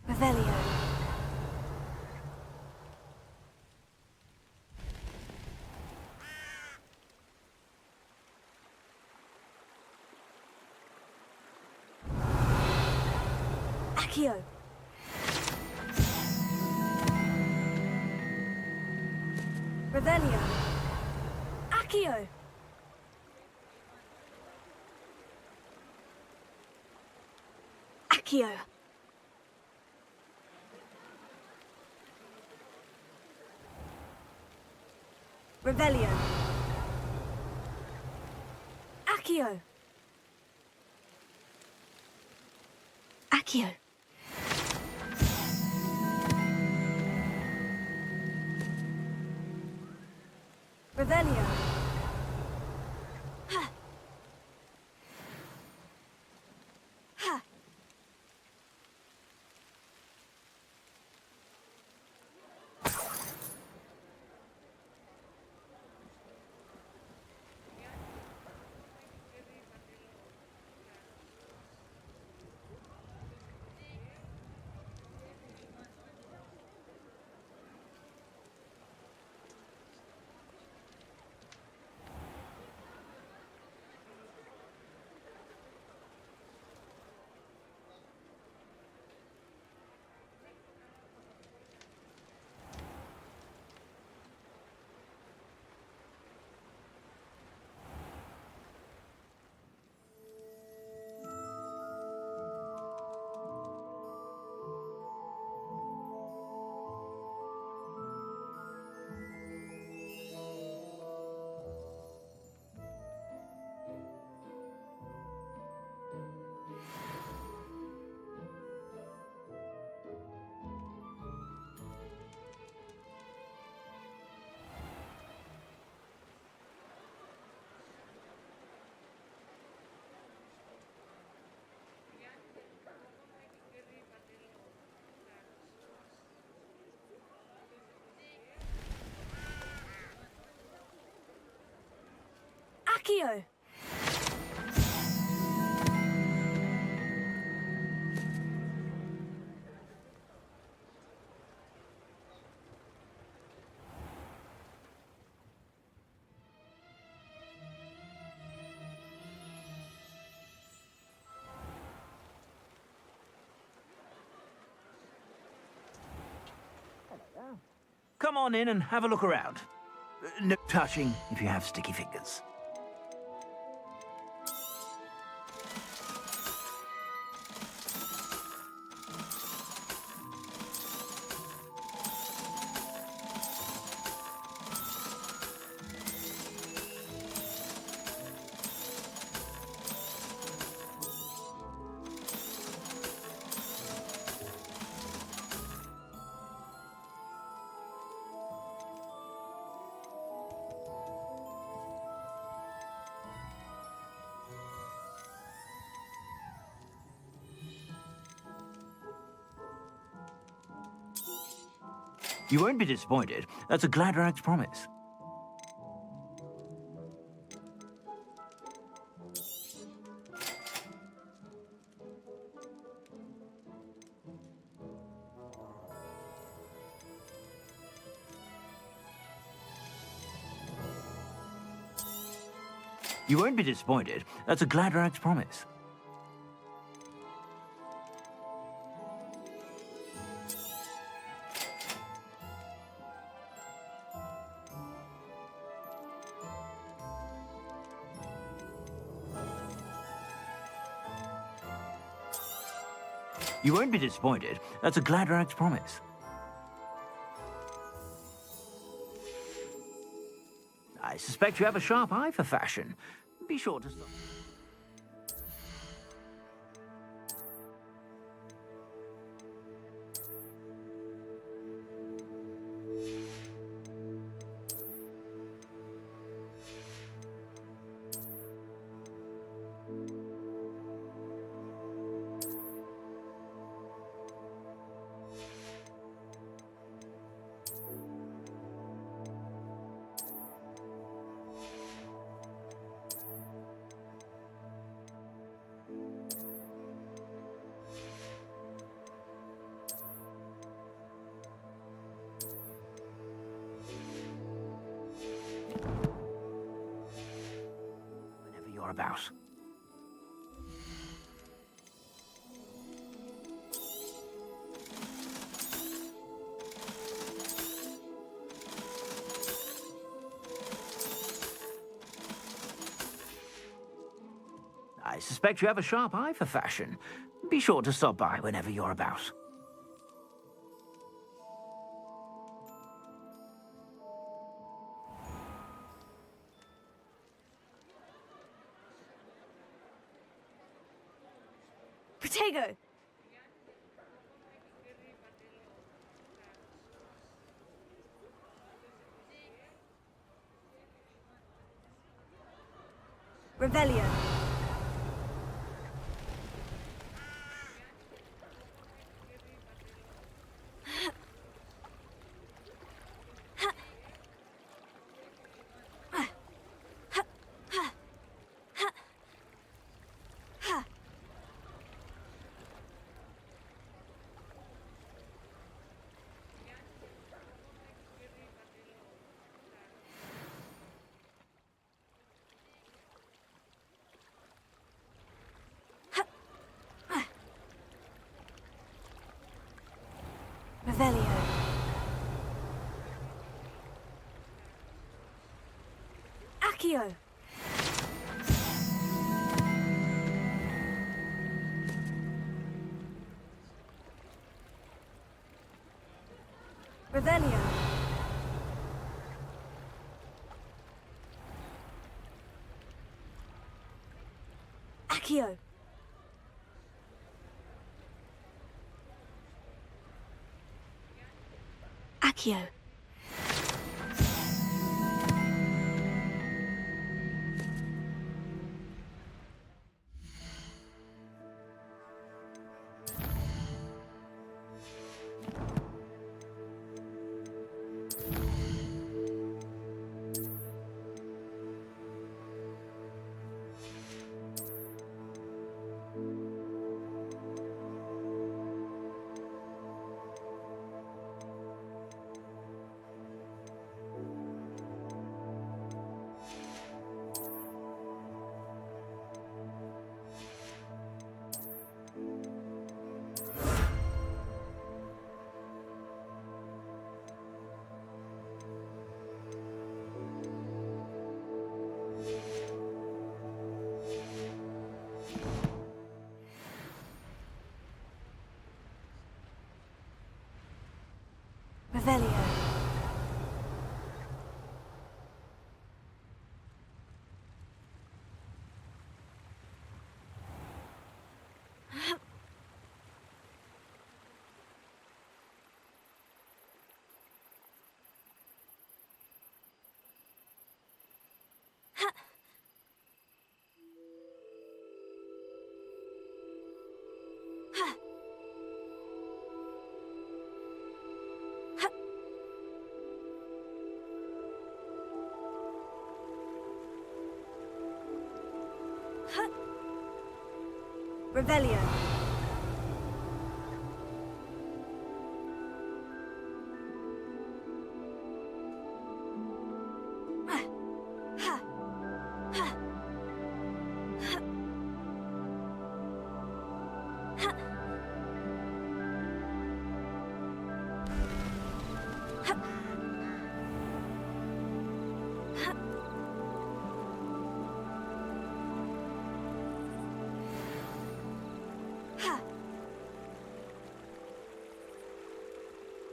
Revelio. Accio. Revelio. Accio. Accio. Revelio. Accio. Accio. Revelio. Ha. Ha. Accio. Come on in and have a look around. No touching if you have sticky fingers. You won't be disappointed. That's a Gladrag's promise. You won't be disappointed. That's a Gladrag's promise. You won't be disappointed. That's a Gladrag's promise. I suspect you have a sharp eye for fashion. Be sure to stop. Whenever you're about. I suspect you have a sharp eye for fashion. Be sure to stop by whenever you're about. Protego! Revelio. Revelio. Accio. Revelio. Accio. Accio. Revelio. Revelio.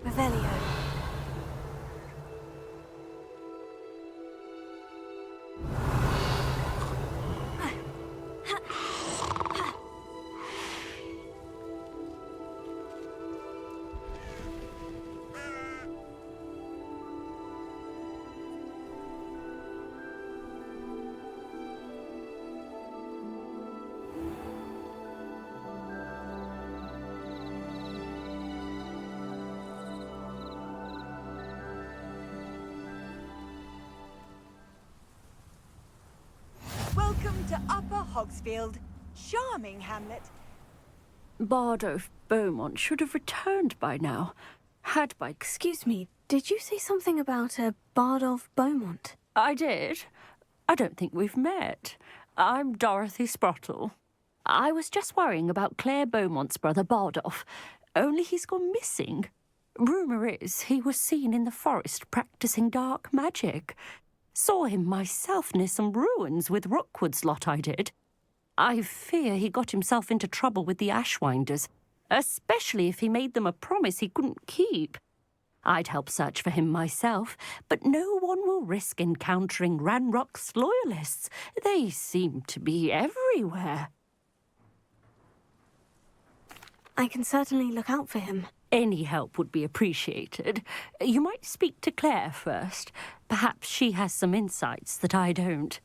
Revelio. Welcome to Upper Hogsfield. Charming hamlet. Bardolph Beaumont should have returned by now. Had by... Excuse me, did you say something about a Bardolph Beaumont? I did. I don't think we've met. I'm Dorothy Sprottle. I was just worrying about Claire Beaumont's brother Bardolph, only he's gone missing. Rumour is he was seen in the forest practising dark magic. Saw him myself near some ruins with Rookwood's lot I did. I fear he got himself into trouble with the Ashwinders, especially if he made them a promise he couldn't keep. I'd help search for him myself, but no one will risk encountering Ranrock's loyalists. They seem to be everywhere. I can certainly look out for him. Any help would be appreciated. You might speak to Claire first. Perhaps she has some insights that I don't.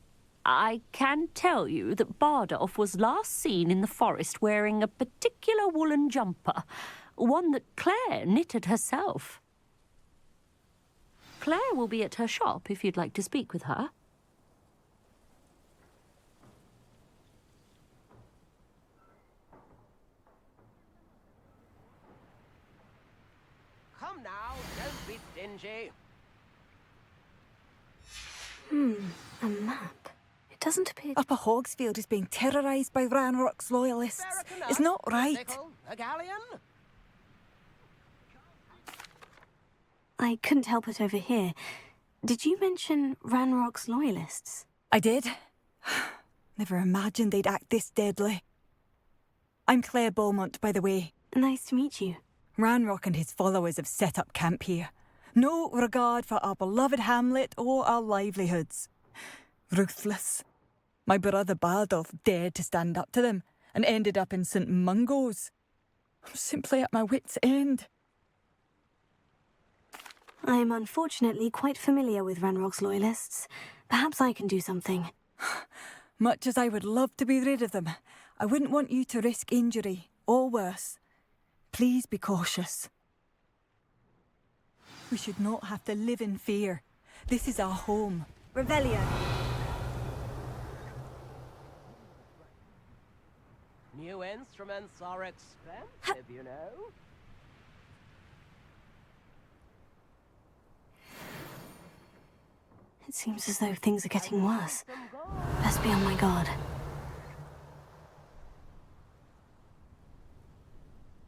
I can tell you that Bardolph was last seen in the forest wearing a particular woolen jumper, one that Claire knitted herself. Claire will be at her shop if you'd like to speak with her. Come now, don't be stingy. A map. It doesn't appear... Upper Hogsfield is being terrorised by Ranrock's loyalists. It's not right. Nickel, a galleon? I couldn't help it over here. Did you mention Ranrock's loyalists? I did. Never imagined they'd act this deadly. I'm Claire Beaumont, by the way. Nice to meet you. Ranrock and his followers have set up camp here. No regard for our beloved hamlet or our livelihoods. Ruthless. My brother Bardolph dared to stand up to them and ended up in St. Mungo's. I'm simply at my wit's end. I am unfortunately quite familiar with Ranrock's loyalists. Perhaps I can do something. Much as I would love to be rid of them, I wouldn't want you to risk injury, or worse. Please be cautious. We should not have to live in fear. This is our home. Revelio. New instruments are expensive, you know. It seems as though things are getting worse. Best be on my guard.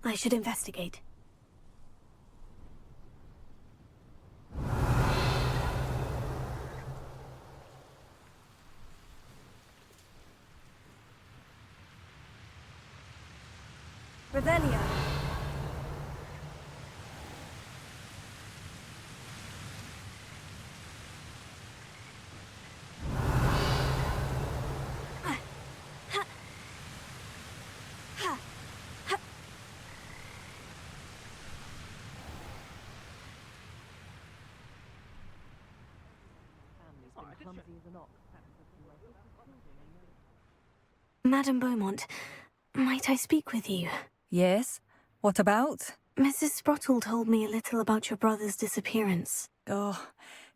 I should investigate. Revelio. Madame Beaumont, might I speak with you? Yes? What about? Mrs. Sprottle told me a little about your brother's disappearance. Oh,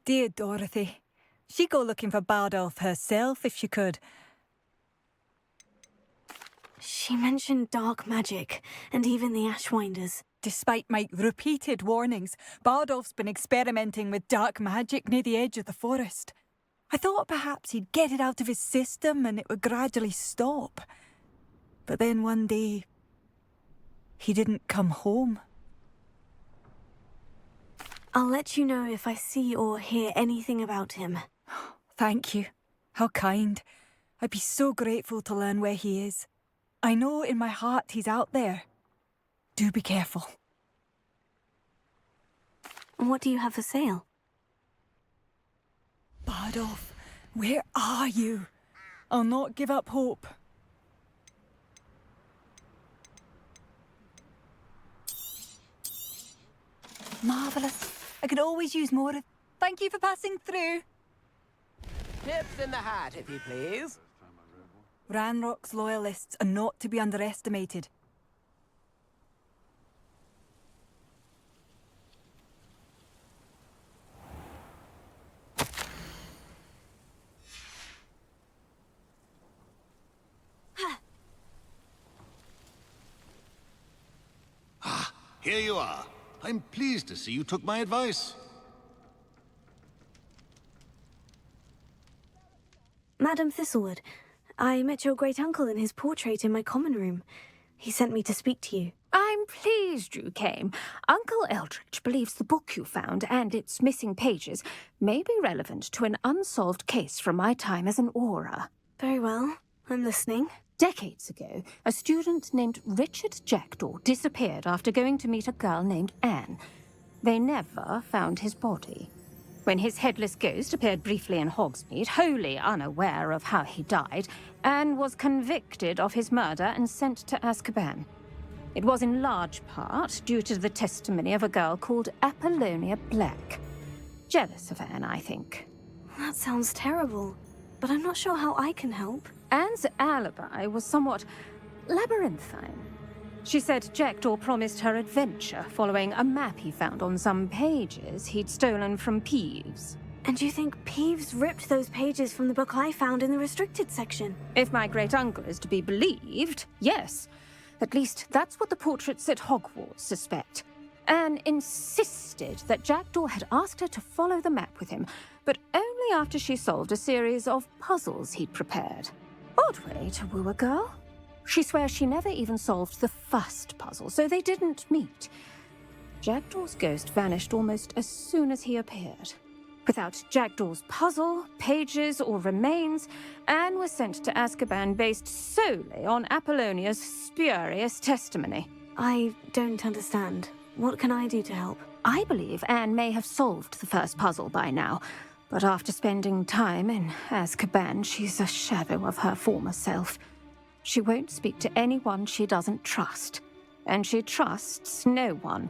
dear Dorothy. She'd go looking for Bardolph herself if she could. She mentioned dark magic, and even the Ashwinders. Despite my repeated warnings, Bardolph's been experimenting with dark magic near the edge of the forest. I thought perhaps he'd get it out of his system and it would gradually stop. But then one day, he didn't come home. I'll let you know if I see or hear anything about him. Thank you. How kind. I'd be so grateful to learn where he is. I know in my heart he's out there. Do be careful. What do you have for sale? Bardolph, where are you? I'll not give up hope. Marvellous. I could always use more of... Thank you for passing through. Tips in the hat, if you please. Ranrock's loyalists are not to be underestimated. Here you are. I'm pleased to see you took my advice. Madam Thistlewood, I met your great-uncle in his portrait in my common room. He sent me to speak to you. I'm pleased you came. Uncle Eldritch believes the book you found and its missing pages may be relevant to an unsolved case from my time as an aura. Very well. I'm listening. Decades ago, a student named Richard Jackdaw disappeared after going to meet a girl named Anne. They never found his body. When his headless ghost appeared briefly in Hogsmeade, wholly unaware of how he died, Anne was convicted of his murder and sent to Azkaban. It was in large part due to the testimony of a girl called Apollonia Black. Jealous of Anne, I think. That sounds terrible, but I'm not sure how I can help. Anne's alibi was somewhat labyrinthine. She said Jackdaw promised her adventure following a map he found on some pages he'd stolen from Peeves. And you think Peeves ripped those pages from the book I found in the restricted section? If my great-uncle is to be believed, yes. At least that's what the portraits at Hogwarts suspect. Anne insisted that Jackdaw had asked her to follow the map with him, but only after she solved a series of puzzles he'd prepared. Odd way to woo a girl. She swears she never even solved the first puzzle, so they didn't meet. Jackdaw's ghost vanished almost as soon as he appeared. Without Jackdaw's puzzle, pages, or remains, Anne was sent to Azkaban based solely on Apollonia's spurious testimony. I don't understand. What can I do to help? I believe Anne may have solved the first puzzle by now, but after spending time in Azkaban, she's a shadow of her former self. She won't speak to anyone she doesn't trust, and she trusts no one.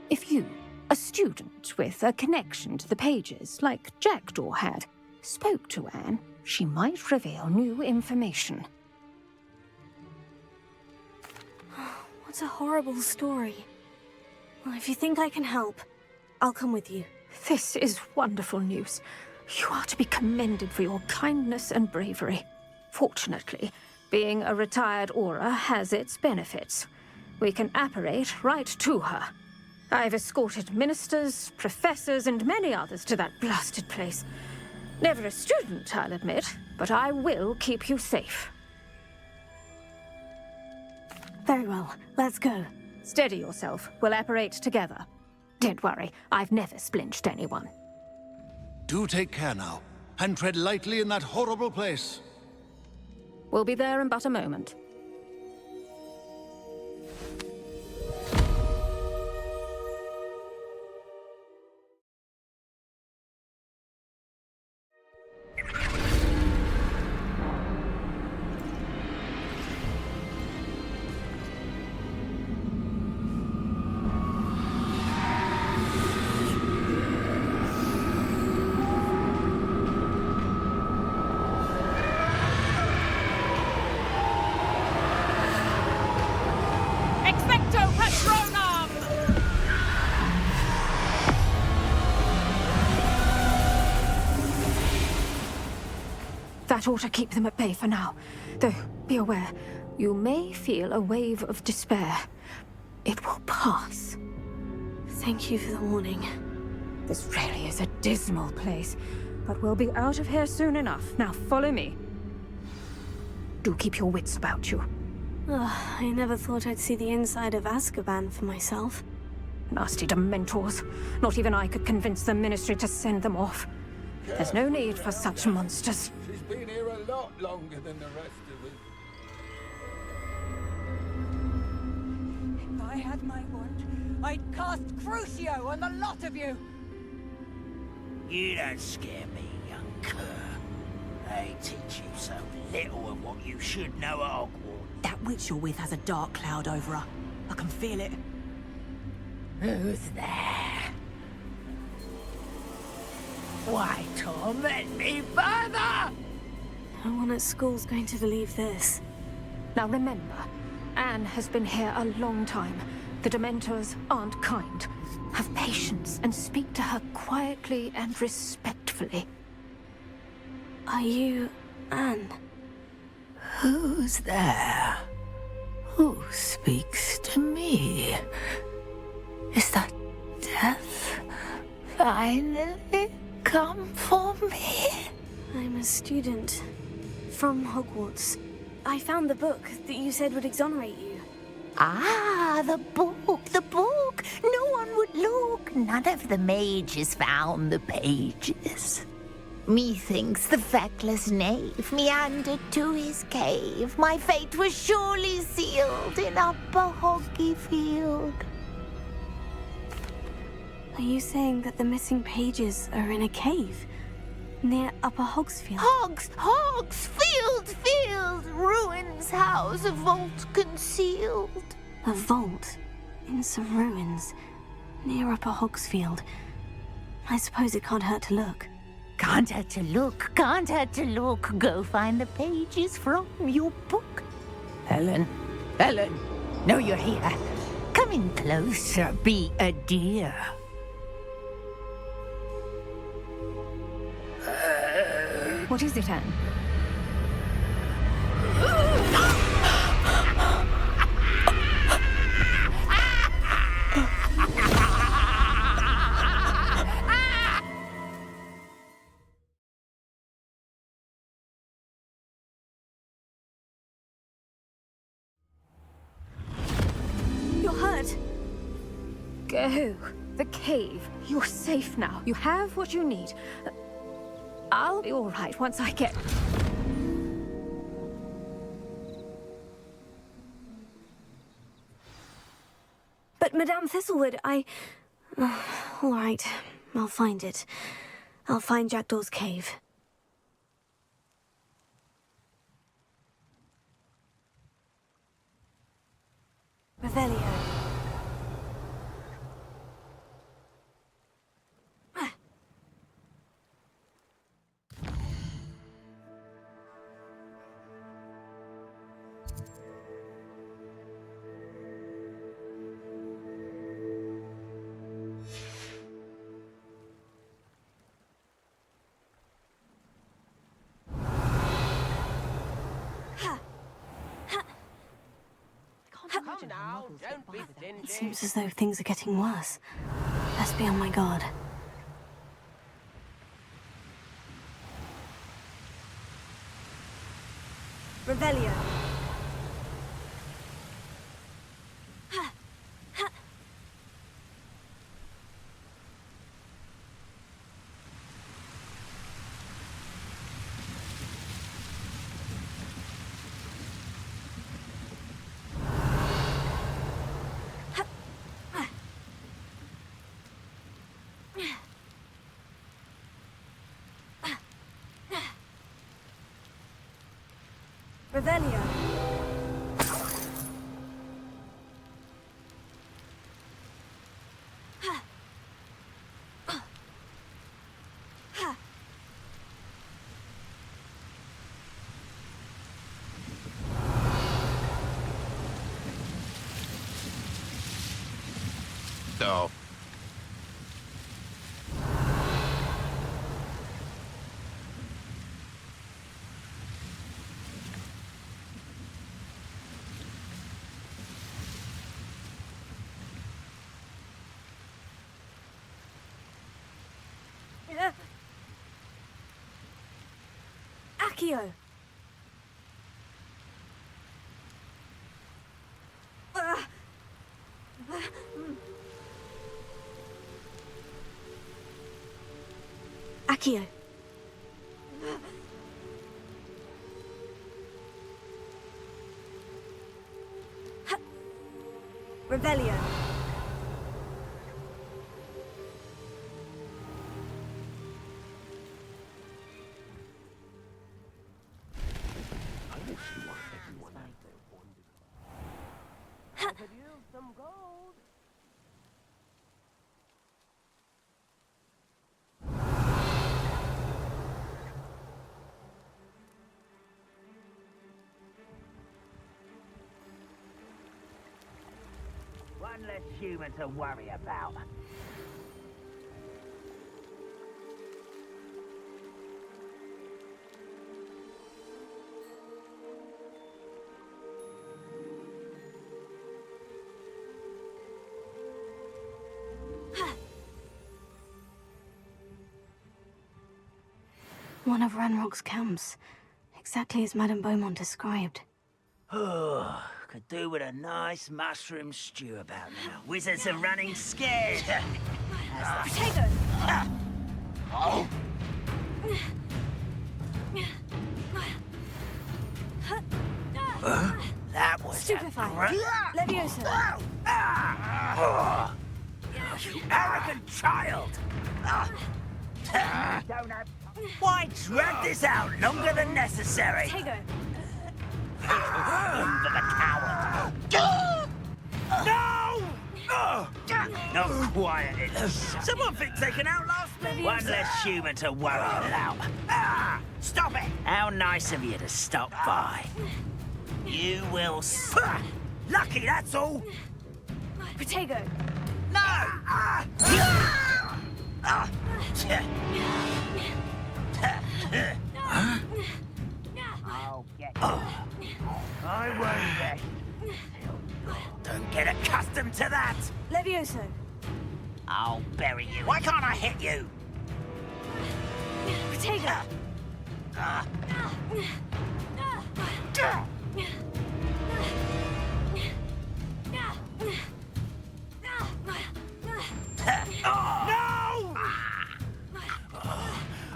If you, a student with a connection to the pages, like Jackdaw had, spoke to Anne, she might reveal new information. What a horrible story. Well, if you think I can help, I'll come with you. This is wonderful news. You are to be commended for your kindness and bravery. Fortunately, being a retired aura has its benefits. We can apparate right to her. I've escorted ministers, professors, and many others to that blasted place. Never a student, I'll admit, but I will keep you safe. Very well, let's go. Steady yourself. We'll apparate together. Don't worry, I've never splinched anyone. Do take care now, and tread lightly in that horrible place. We'll be there in but a moment. That ought to keep them at bay for now. Though, be aware, You may feel a wave of despair. It will pass. Thank you for the warning. This really is a dismal place, but we'll be out of here soon enough. Now follow me. Do keep your wits about you. I never thought I'd see the inside of Azkaban for myself. Nasty Dementors. Not even I could convince the Ministry to send them off. There's no need for such monsters. She's been here a lot longer than the rest of us. If I had my wand, I'd cast Crucio on the lot of you! You don't scare me, young cur. They teach you so little of what you should know at Hogwarts. That witch you're with has a dark cloud over her. I can feel it. Who's there? Why torment me further? No one at school's going to believe this. Now remember, Anne has been here a long time. The Dementors aren't kind. Have patience and speak to her quietly and respectfully. Are you Anne? Who's there? Who speaks to me? Is that death finally come for me? I'm a student from Hogwarts. I found the book that you said would exonerate you. Ah, the book, the book. No one would look. None of the mages found the pages. Methinks the feckless knave meandered to his cave. My fate was surely sealed in Upper Hogsfield. Are you saying that the missing pages are in a cave near Upper Hogsfield? Hogsfield, ruins house, a vault concealed. A vault in some ruins near Upper Hogsfield. I suppose it can't hurt to look. Can't hurt to look, can't hurt to look. Go find the pages from your book. Helen, know you're here. Come in closer, be a dear. What is it, Anne? You're hurt. Go. The cave. You're safe now. You have what you need. I'll be all right once I get... But Madame Thistlewood, all right, I'll find it. I'll find Jackdaw's cave. Revelio. Come now, don't be stingy. It seems as though things are getting worse. Best be on my guard. Revelio. Revelio. Oh. Accio! Accio! Revelio! One less human to worry about. One of Ranrock's camps, exactly as Madame Beaumont described. Oh, could do with a nice mushroom stew about now. Wizards are running scared. Potato! Oh. That was Stupefy! Leviosa! You arrogant child! Why drag this out longer than necessary? Potato! For the coward! No! Not quiet. Someone think they can outlast me? One less human to worry about. Stop it! How nice of you to stop by. You will... Lucky, that's all! Potato! No! I'll get you. I won't let you. Don't get accustomed to that! Levioso! I'll bury you. Why can't I hit you? Potato! No!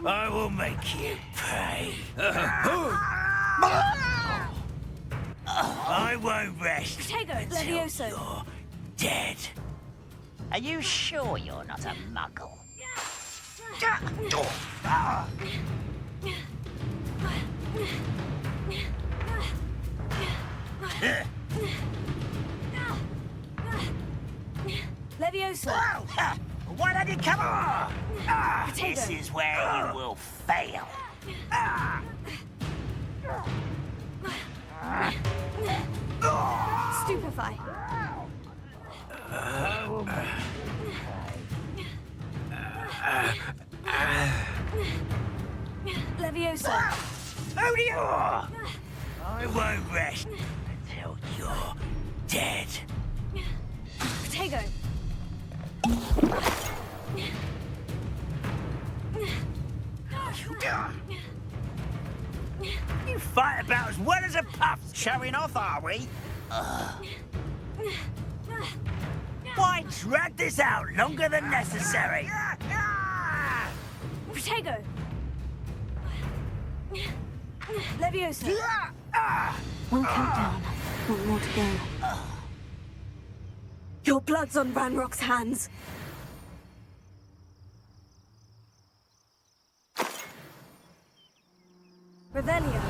I will make you pay. I won't rest Potato! until Levioso! you're dead. Are you sure you're not a muggle? Levioso! Why don't you come on? Potato. This is where you will fail. Stupefy! Levioso! Who do you? I won't rest until you're dead. Potato! You fight about as well as a pup. Showing off, are we? Why drag this out longer than necessary? Potato! Leviosa! One countdown. One more to go. Your blood's on Ranrock's hands. Revelio.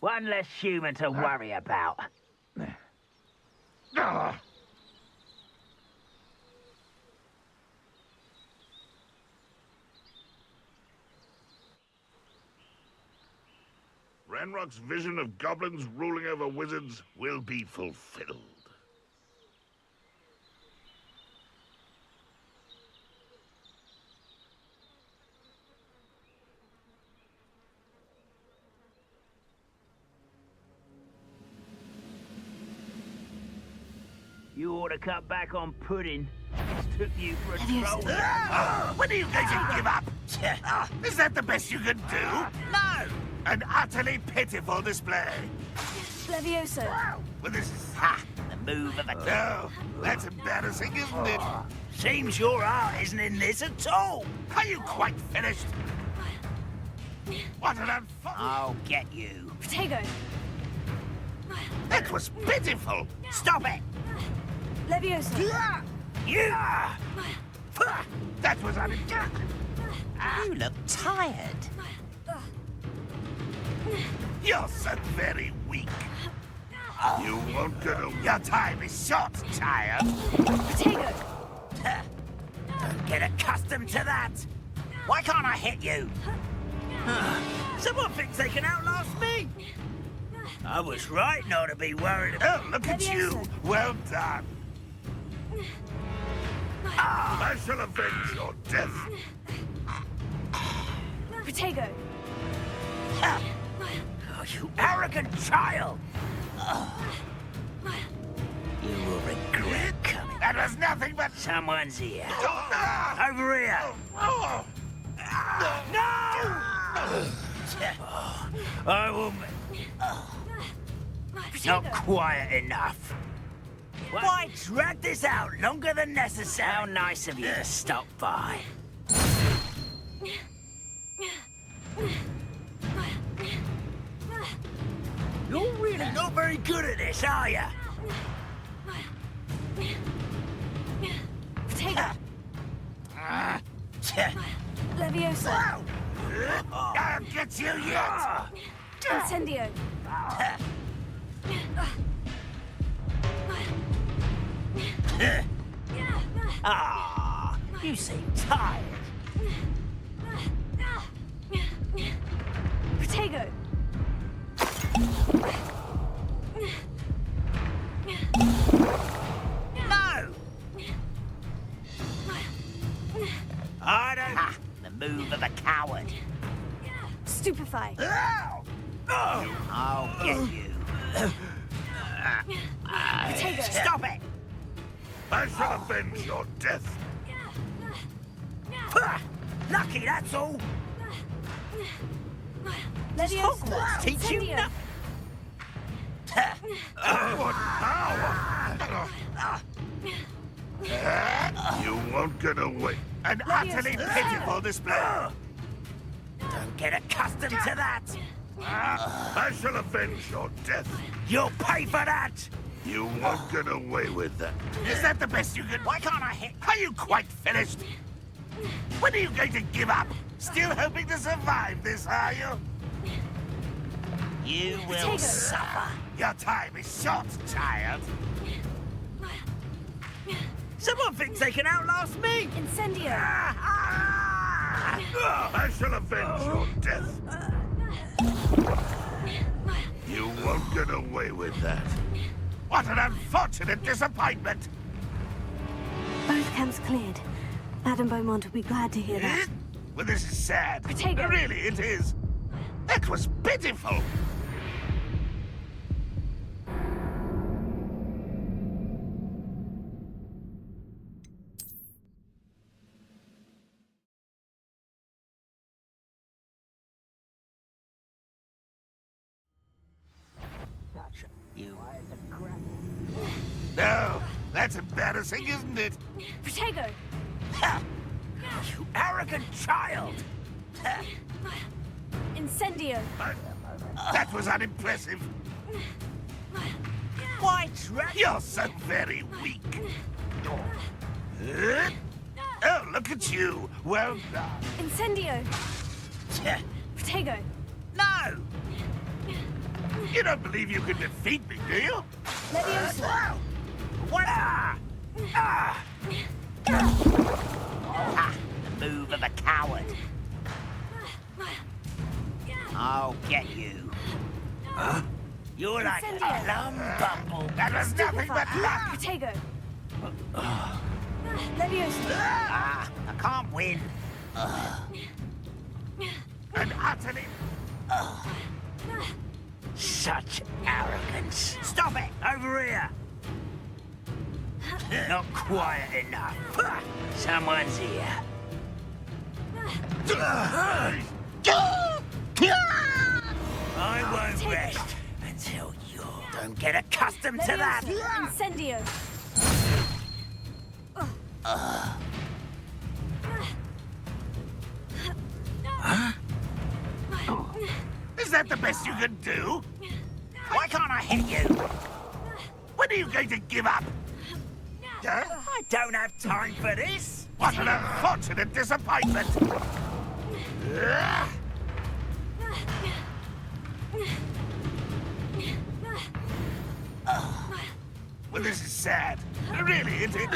One less human to worry about. Ranrock's vision of goblins ruling over wizards will be fulfilled. You ought to cut back on pudding. Took you for a troll. When are you going to give up? Is that the best you can do? No! An utterly pitiful display. Levioso. Well, this is... The move of a... No, that's embarrassing, isn't it? Seems your art isn't in this at all. Are you quite finished? What an I'll get you. Protego. That was pitiful. Stop it! Leviosa. You! That was unjust. You look tired. You're so very weak. You won't get away. Your time is short, child. Protego. Don't get accustomed to that. Why can't I hit you? Someone thinks they can outlast me. I was right not to be worried about... Oh, look at you. Well done. I shall avenge your death. Protego. Oh, you arrogant child! You will regret coming. That was nothing but... Someone's here. Over here. No! I will... Not quiet enough. Why drag this out longer than necessary? How nice of you to stop by. You're really not very good at this, are you? Protego. Leviosa. I'll get you yet. Incendio. Ah, you seem tired. Protego. No! I don't... the move of a coward. Stupefy. I'll get you. Protego. Stop it! I shall avenge your death. Lucky, that's all. Leviosa. Hogwarts teach you Incendio. What power! You won't get away. An utterly pitiful display. Don't get accustomed to that. I shall avenge your death. You'll pay for that. You won't get away with that. Is that the best you can... Why can't I hit? Are you quite finished? When are you going to give up? Still hoping to survive this, are you? You will suffer. Your time is short, child. Someone thinks they can outlast me. Incendio. I shall avenge your death. You won't get away with that. What an unfortunate disappointment. Both camps cleared. Madame Beaumont will be glad to hear that. Well, this is sad. Protego. Really, it is. That was pitiful. You... No, that's embarrassing, isn't it? Protego. You arrogant child. Incendio. That was unimpressive. Why drag... You're so very weak. Oh, look at you. Well done. Incendio. Protego. No! You don't believe you can defeat me, do you? Leviosa! What? Move of a coward. I'll get you. Huh? You're like a plum bumble. That was nothing but luck! Protego! Leviosa! I can't win. And utterly... Such arrogance. Stop it! Over here! Not quiet enough. Someone's here. I won't rest until you don't get accustomed to that. Incendio! Is that the best you can do? Why can't I hit you? When are you going to give up? Huh? I don't have time for this. What an unfortunate disappointment! Well, this is sad. Really, it is.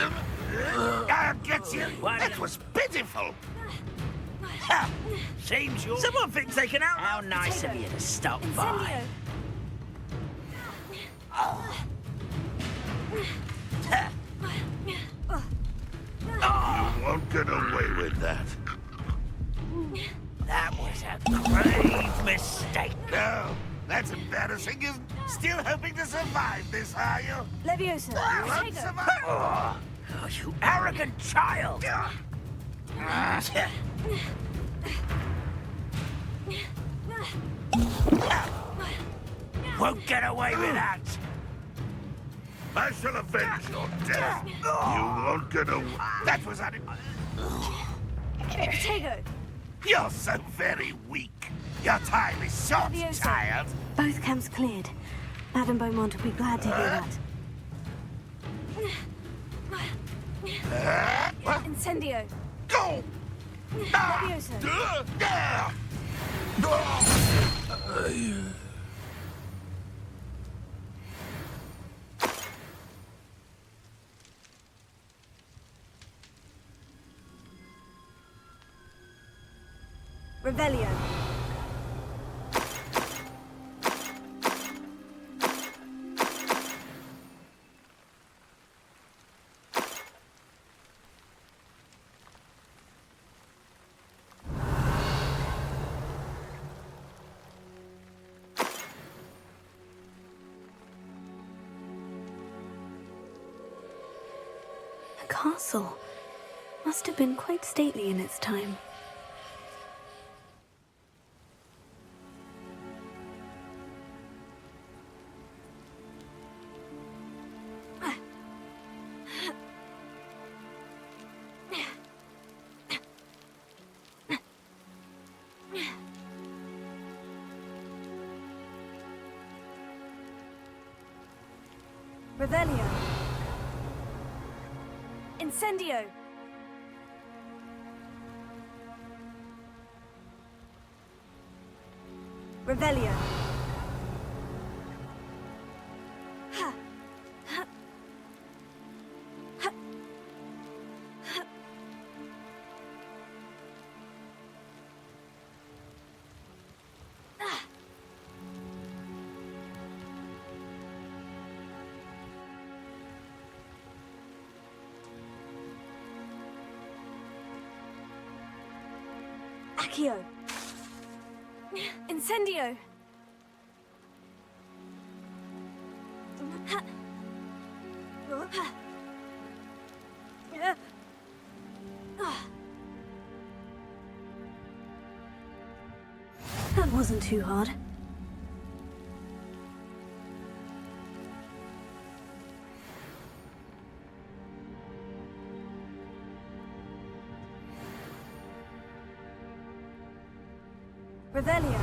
I'll get you. That was pitiful. Ha! Seems you. Someone thinks they can out. How nice of you to stop by. You won't get away with that. That was a grave mistake. No, that's embarrassing. You're still hoping to survive this, are you? Leviosa! You won't survive. Oh, you arrogant child! Won't get away with that. I shall avenge your death. You won't get away. That was Protego! You're so very weak. Your time is short, Leviosa. child. Both camps cleared. Madame Beaumont will be glad to hear that. Incendio! Go! Leviosa! Revelio! The castle must have been quite stately in its time. Revelio! Incendio! Revelio! Ha! Ha! Ha! Ha! Ah! Accio! Incendio! Ha! Ha! Ah! That wasn't too hard. Revelio!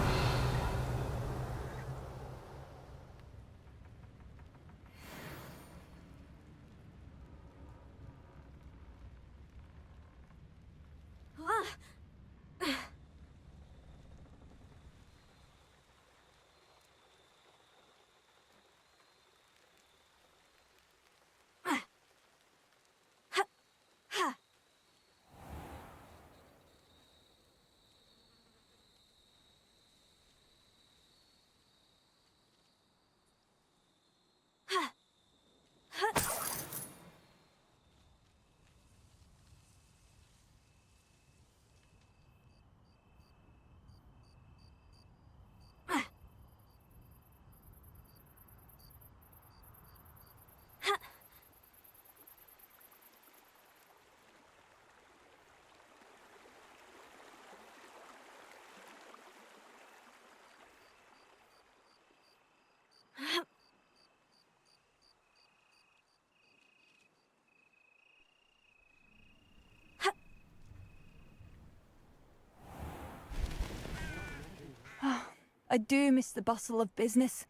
I do miss the bustle of business.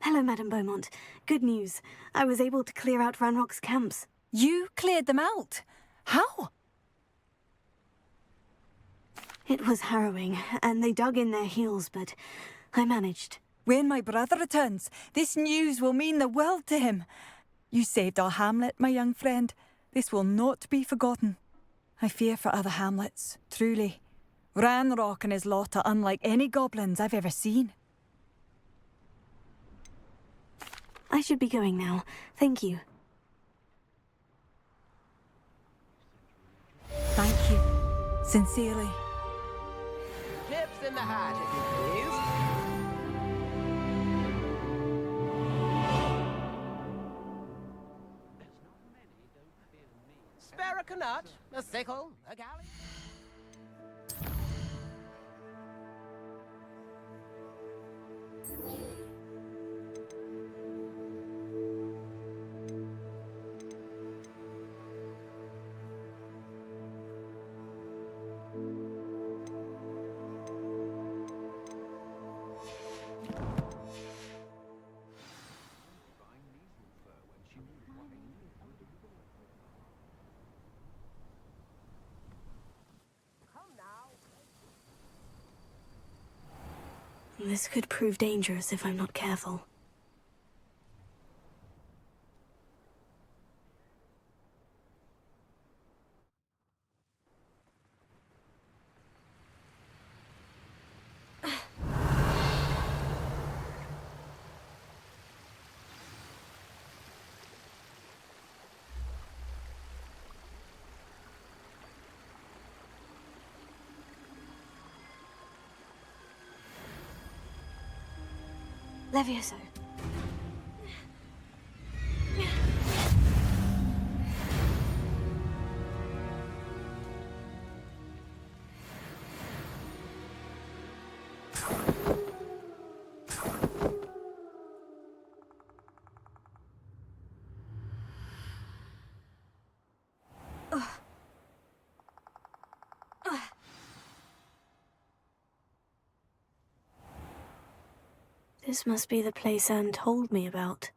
Hello, Madame Beaumont. Good news. I was able to clear out Ranrock's camps. You cleared them out? How? It was harrowing, and they dug in their heels, but I managed. When my brother returns, this news will mean the world to him. You saved our hamlet, my young friend. This will not be forgotten. I fear for other hamlets, truly. Ranrock and his lot are unlike any goblins I've ever seen. I should be going now. Thank you. Thank you. Sincerely. Nips in the hat, if you please. Spare a canut, a sickle, a galley. This could prove dangerous if I'm not careful. Levioso. This must be the place Anne told me about.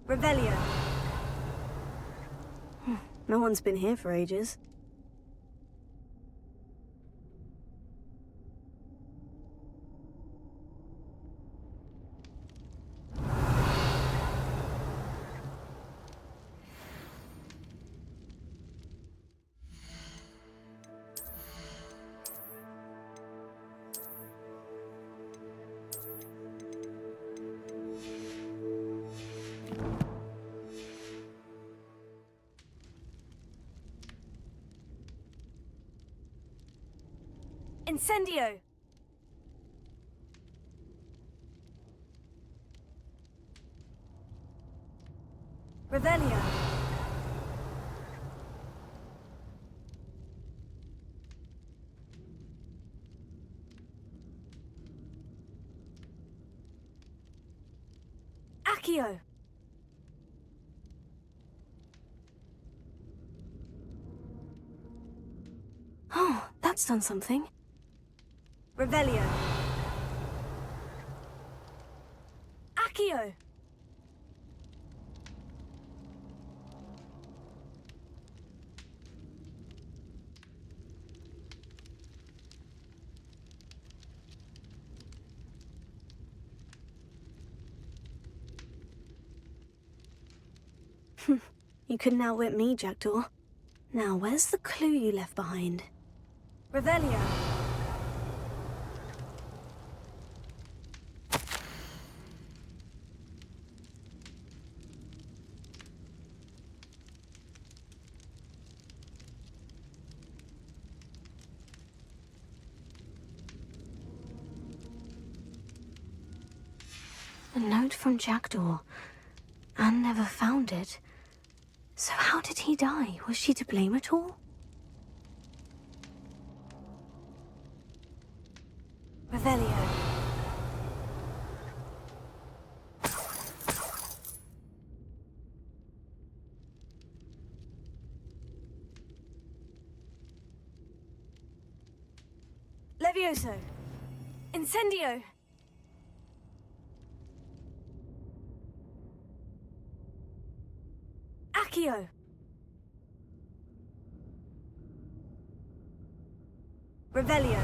Revelio. No one's been here for ages. Incendio! Revelio! Accio! Oh, that's done something. Revelio. Accio. You couldn't outwit me, Jackdaw. Now, where's the clue you left behind? Revelio. A note from Jackdaw. Anne never found it. So how did he die? Was she to blame at all? Revelio. Levioso. Incendio. Accio. Revelio.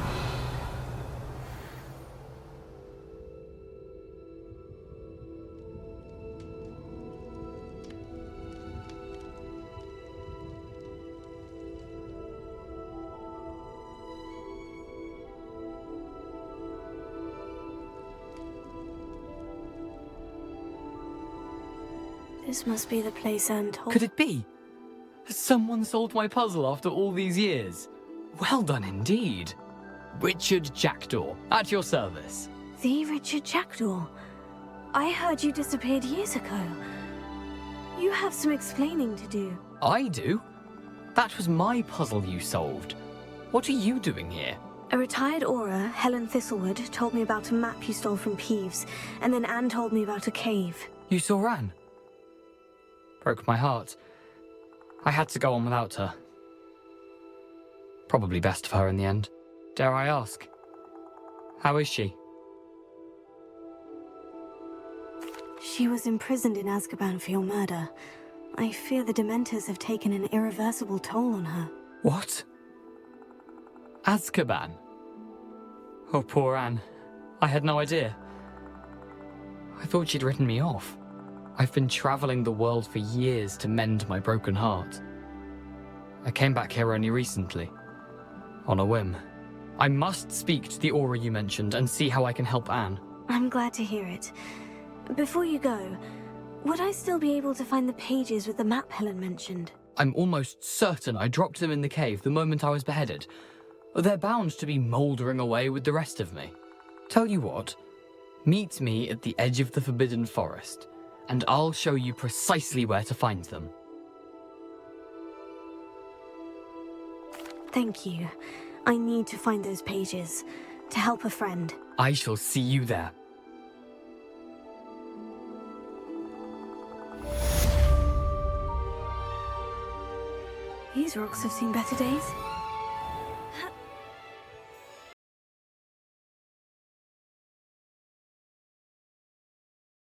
This must be the place Anne told. Could it be? Has someone solved my puzzle after all these years? Well done indeed. Richard Jackdaw, at your service. The Richard Jackdaw? I heard you disappeared years ago. You have some explaining to do. I do? That was my puzzle you solved. What are you doing here? A retired aura, Helen Thistlewood, told me about a map you stole from Peeves, and then Anne told me about a cave. You saw Anne? Broke my heart. I had to go on without her. Probably best of her in the end. Dare I ask? How is she? She was imprisoned in Azkaban for your murder. I fear the Dementors have taken an irreversible toll on her. What? Azkaban? Oh, poor Anne. I had no idea. I thought she'd written me off. I've been traveling the world for years to mend my broken heart. I came back here only recently, on a whim. I must speak to the aura you mentioned and see how I can help Anne. I'm glad to hear it. Before you go, would I still be able to find the pages with the map Helen mentioned? I'm almost certain I dropped them in the cave the moment I was beheaded. They're bound to be mouldering away with the rest of me. Tell you what, meet me at the edge of the Forbidden Forest, and I'll show you precisely where to find them. Thank you. I need to find those pages, to help a friend. I shall see you there. These rocks have seen better days.